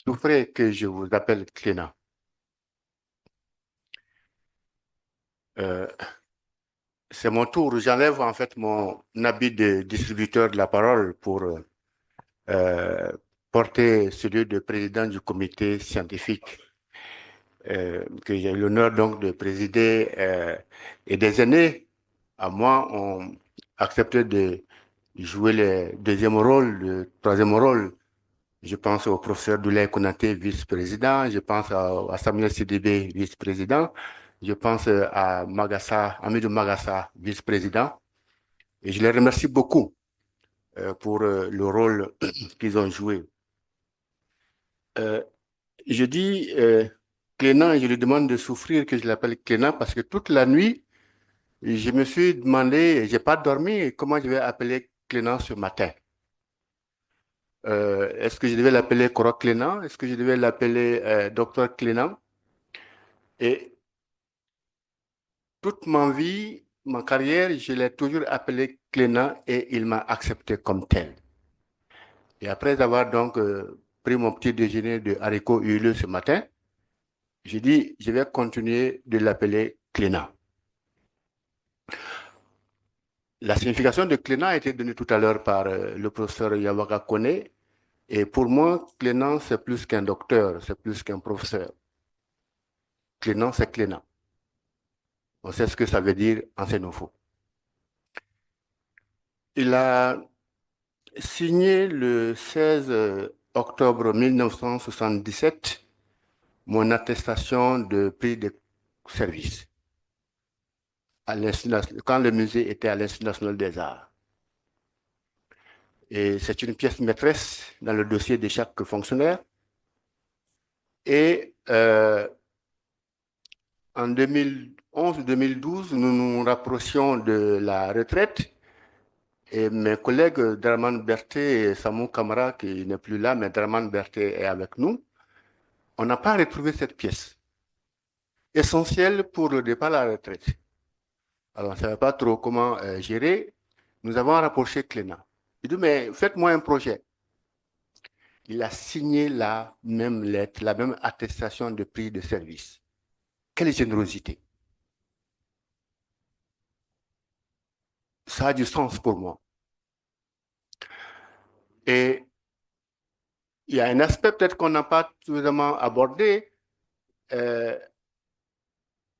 Souffrez que je vous appelle Cléna. C'est mon tour. J'enlève en fait mon habit de distributeur de la parole pour porter celui de président du comité scientifique que j'ai l'honneur donc de présider. Et des aînés à moi ont accepté de jouer le deuxième rôle, le troisième rôle. Je pense au professeur Doulay Konaté, vice-président. Je pense à Samuel Sidibé, vice-président. Je pense à Amidou Magassa, vice-président. Et je les remercie beaucoup pour le rôle qu'ils ont joué. Je dis Clément, je lui demande de souffrir que je l'appelle Clément parce que toute la nuit, je me suis demandé, j'ai pas dormi, comment je vais appeler Clément ce matin. Est-ce que je devais l'appeler Coro Clément? Est-ce que je devais l'appeler Docteur Clément? Et toute ma vie, ma carrière, je l'ai toujours appelé Clément et il m'a accepté comme tel. Et après avoir donc pris mon petit déjeuner de haricots huileux ce matin, j'ai dit, je vais continuer de l'appeler Clément. La signification de Clément a été donnée tout à l'heure par le professeur Yawaka Kone. Et pour moi, Clément, c'est plus qu'un docteur, c'est plus qu'un professeur. Clément, c'est Clément. On sait ce que ça veut dire en sénofo. Il a signé le 16 octobre 1977 mon attestation de prix de service quand le musée était à l'Institut national des arts. Et c'est une pièce maîtresse dans le dossier de chaque fonctionnaire. Et en 2011-2012, nous nous rapprochions de la retraite. Et mes collègues Draman Berthet et Samou Kamara, qui n'est plus là, mais Draman Berthet est avec nous, on n'a pas retrouvé cette pièce, essentielle pour le départ à la retraite. Alors, on ne savait pas trop comment gérer. Nous avons rapproché Clément. Il dit, mais faites-moi un projet. Il a signé la même lettre, la même attestation de prix de service. Quelle générosité! Ça a du sens pour moi. Et il y a un aspect peut-être qu'on n'a pas suffisamment abordé.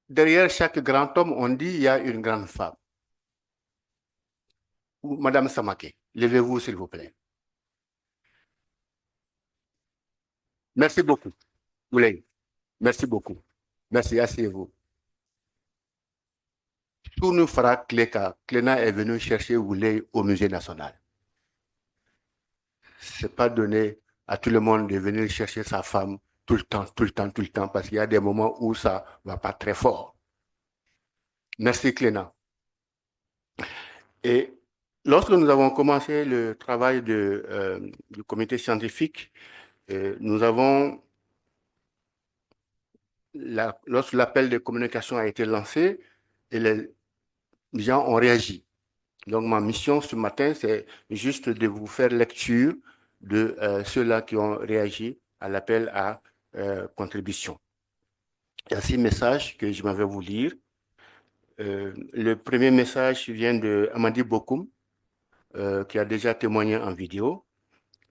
Derrière chaque grand homme, on dit il y a une grande femme. Madame Samake, levez-vous s'il vous plaît. Merci beaucoup. Ouley, merci beaucoup. Merci, asseyez-vous. Tout nous fera Cléka. Cléna est venu chercher Ouley au musée national. Ce n'est pas donné à tout le monde de venir chercher sa femme tout le temps, parce qu'il y a des moments où ça ne va pas très fort. Merci Cléna. Et lorsque nous avons commencé le travail du comité scientifique, nous avons, lorsque l'appel de communication a été lancé, et les gens ont réagi. Donc ma mission ce matin, c'est juste de vous faire lecture de ceux-là qui ont réagi à l'appel à contribution. Il y a 6 messages que je m'avais vous lire. Le premier message vient de Amadi Bokoum, qui a déjà témoigné en vidéo.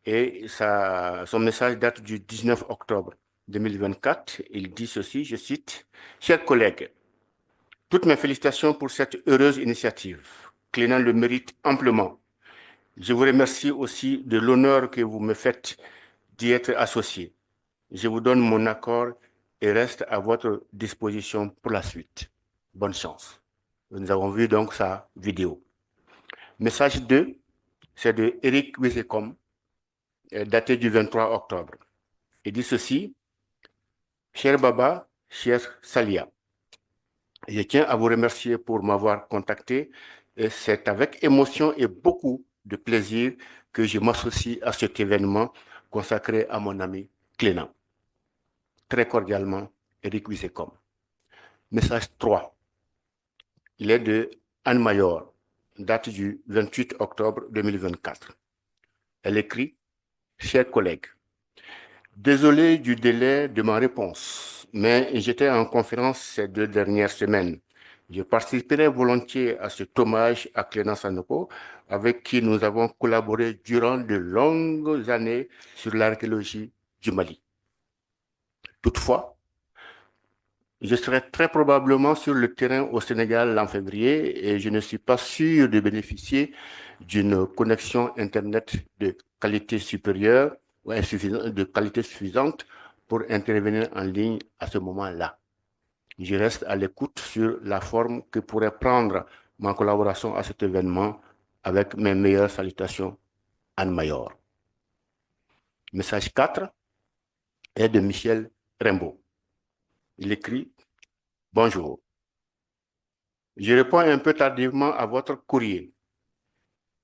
Et son message date du 19 octobre 2024. Il dit ceci, je cite, « Chers collègues, toutes mes félicitations pour cette heureuse initiative. Cléna le mérite amplement. Je vous remercie aussi de l'honneur que vous me faites d'y être associé. Je vous donne mon accord et reste à votre disposition pour la suite. Bonne chance. » Nous avons vu donc sa vidéo. Message 2, c'est de Eric Wisekom, daté du 23 octobre. Il dit ceci, « Cher Baba, cher Salia, je tiens à vous remercier pour m'avoir contacté et c'est avec émotion et beaucoup de plaisir que je m'associe à cet événement consacré à mon ami Cléna. Très cordialement, Eric Wisekom. Message 3. Il est de Anne Mayor, date du 28 octobre 2024. Elle écrit, « Chers collègues, désolé du délai de ma réponse, mais j'étais en conférence ces 2 dernières semaines Je participerai volontiers à cet hommage à Cléna Sanogo, avec qui nous avons collaboré durant de longues années sur l'archéologie du Mali. Toutefois, je serai très probablement sur le terrain au Sénégal en février et je ne suis pas sûr de bénéficier d'une connexion Internet de qualité supérieure ou de qualité suffisante pour intervenir en ligne à ce moment-là. Je reste à l'écoute sur la forme que pourrait prendre ma collaboration à cet événement avec mes meilleures salutations, Anne Mayor. Message 4 est de Michel Rimbaud. Il écrit « Bonjour. Je réponds un peu tardivement à votre courrier.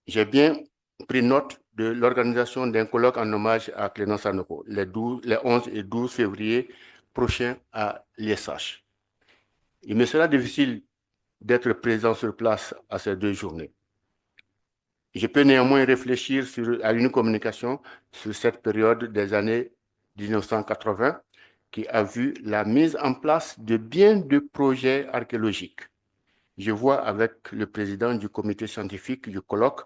J'ai bien pris note de l'organisation d'un colloque en hommage à Cléna Sanogo les 11 et 12 février prochains à l'ISH. Il me sera difficile d'être présent sur place à ces 2 journées. Je peux néanmoins réfléchir à une communication sur cette période des années 1980 qui a vu la mise en place de bien de projets archéologiques. Je vois avec le président du comité scientifique du colloque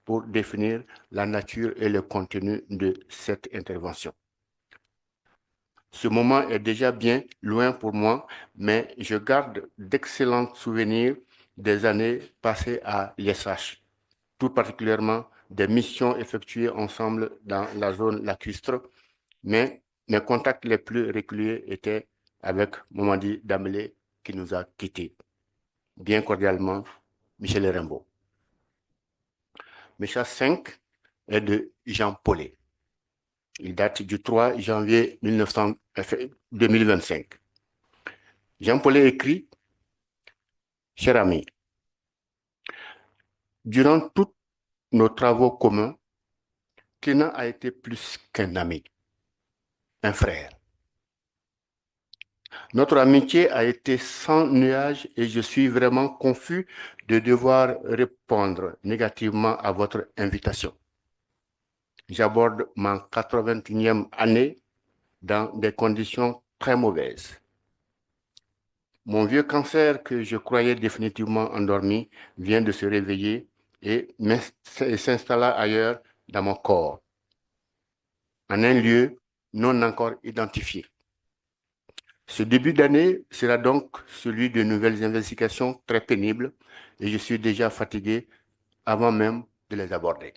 pour définir la nature et le contenu de cette intervention. Ce moment est déjà bien loin pour moi, mais je garde d'excellents souvenirs des années passées à l'ISH, tout particulièrement des missions effectuées ensemble dans la zone lacustre, mais mes contacts les plus réguliers étaient avec Momadi Damele qui nous a quittés. Bien cordialement, Michel Rimbaud. Message 5 est de Jean Paulet. Il date du 3 janvier 2025. Jean Paulet écrit « Cher ami, durant tous nos travaux communs, Cléna a été plus qu'un ami, un frère. Notre amitié a été sans nuage et je suis vraiment confus de devoir répondre négativement à votre invitation. J'aborde ma 81e année dans des conditions très mauvaises. Mon vieux cancer que je croyais définitivement endormi vient de se réveiller et s'installa ailleurs dans mon corps, en un lieu non encore identifié. Ce début d'année sera donc celui de nouvelles investigations très pénibles et je suis déjà fatigué avant même de les aborder.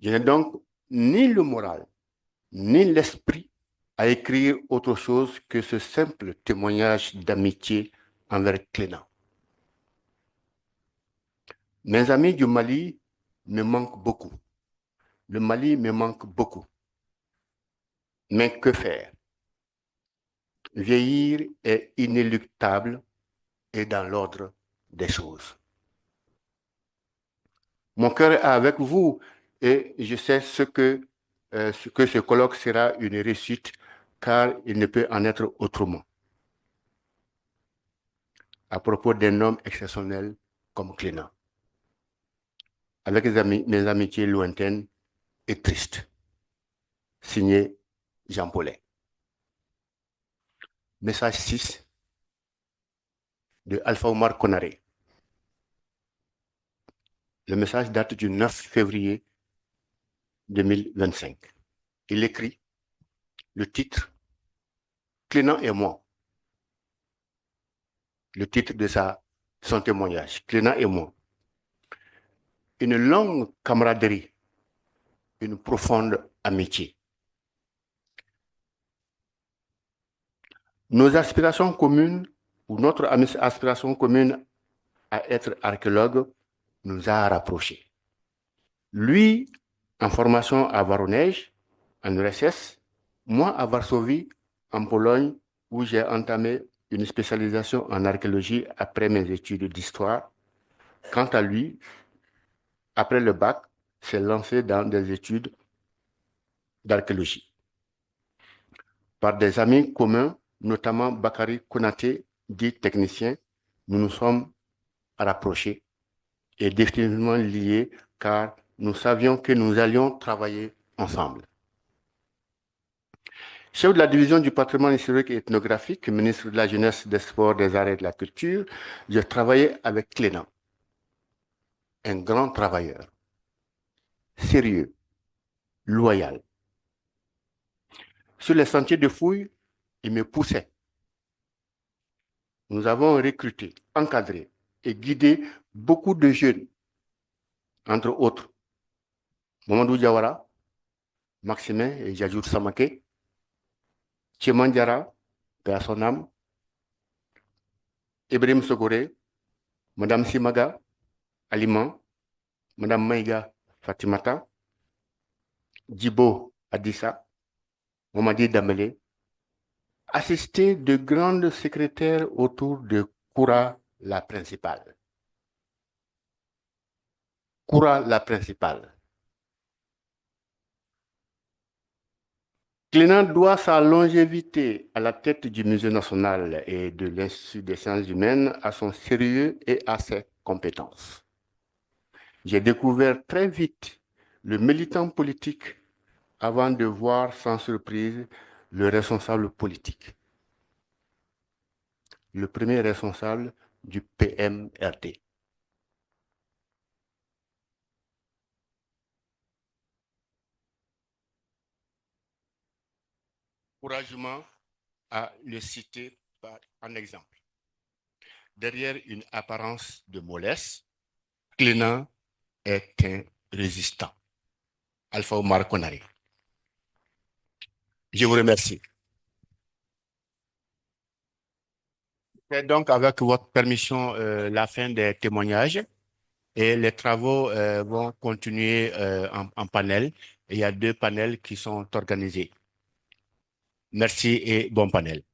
Je n'ai donc ni le moral, ni l'esprit à écrire autre chose que ce simple témoignage d'amitié envers Cléna. Mes amis du Mali me manquent beaucoup. Le Mali me manque beaucoup. Mais que faire? Vieillir est inéluctable et dans l'ordre des choses. Mon cœur est avec vous et je sais que ce colloque sera une réussite car il ne peut en être autrement. À propos d'un homme exceptionnel comme Cléna, avec mes amitiés lointaines et tristes. Signé Jean Paulet. Message 6 de Alpha Omar Konaré. Le message date du 9 février 2025. Il écrit le titre Cléna et moi. Le titre de son témoignage, Cléna et moi. Une longue camaraderie, une profonde amitié. Nos aspirations communes, ou notre aspiration commune à être archéologue, nous a rapprochés. Lui, en formation à Voronezh, en URSS, moi à Varsovie, en Pologne, où j'ai entamé une spécialisation en archéologie après mes études d'histoire. Quant à lui, après le bac, s'est lancé dans des études d'archéologie. Par des amis communs, notamment Bakary Konaté, dit technicien, nous nous sommes rapprochés et définitivement liés car nous savions que nous allions travailler ensemble. Chef de la division du patrimoine historique et ethnographique, ministre de la Jeunesse, des Sports, des Arts et de la Culture, j'ai travaillé avec Cléna, un grand travailleur, sérieux, loyal. Sur les sentiers de fouille, il me poussait. Nous avons recruté, encadré et guidé beaucoup de jeunes, entre autres Mamadou Diawara, Maximin et Jajour Samake, Tcheman Diara, paix à son âme, Ibrahim Sogore, Madame Simaga, Aliman, Madame Maïga Fatimata, Djibo Adissa, Momadi Damele, assisté de grandes secrétaires autour de Koura la principale. Koura la principale. Cléna doit sa longévité à la tête du Musée national et de l'Institut des sciences humaines à son sérieux et à ses compétences. J'ai découvert très vite le militant politique avant de voir sans surprise le responsable politique, le premier responsable du PMRD. Encouragement à le citer par un exemple. Derrière une apparence de mollesse, Cléna est un résistant. Alpha Omar Konaré. Je vous remercie. C'est donc avec votre permission la fin des témoignages et les travaux vont continuer en panel. Il y a 2 panels qui sont organisés. Merci et bon panel.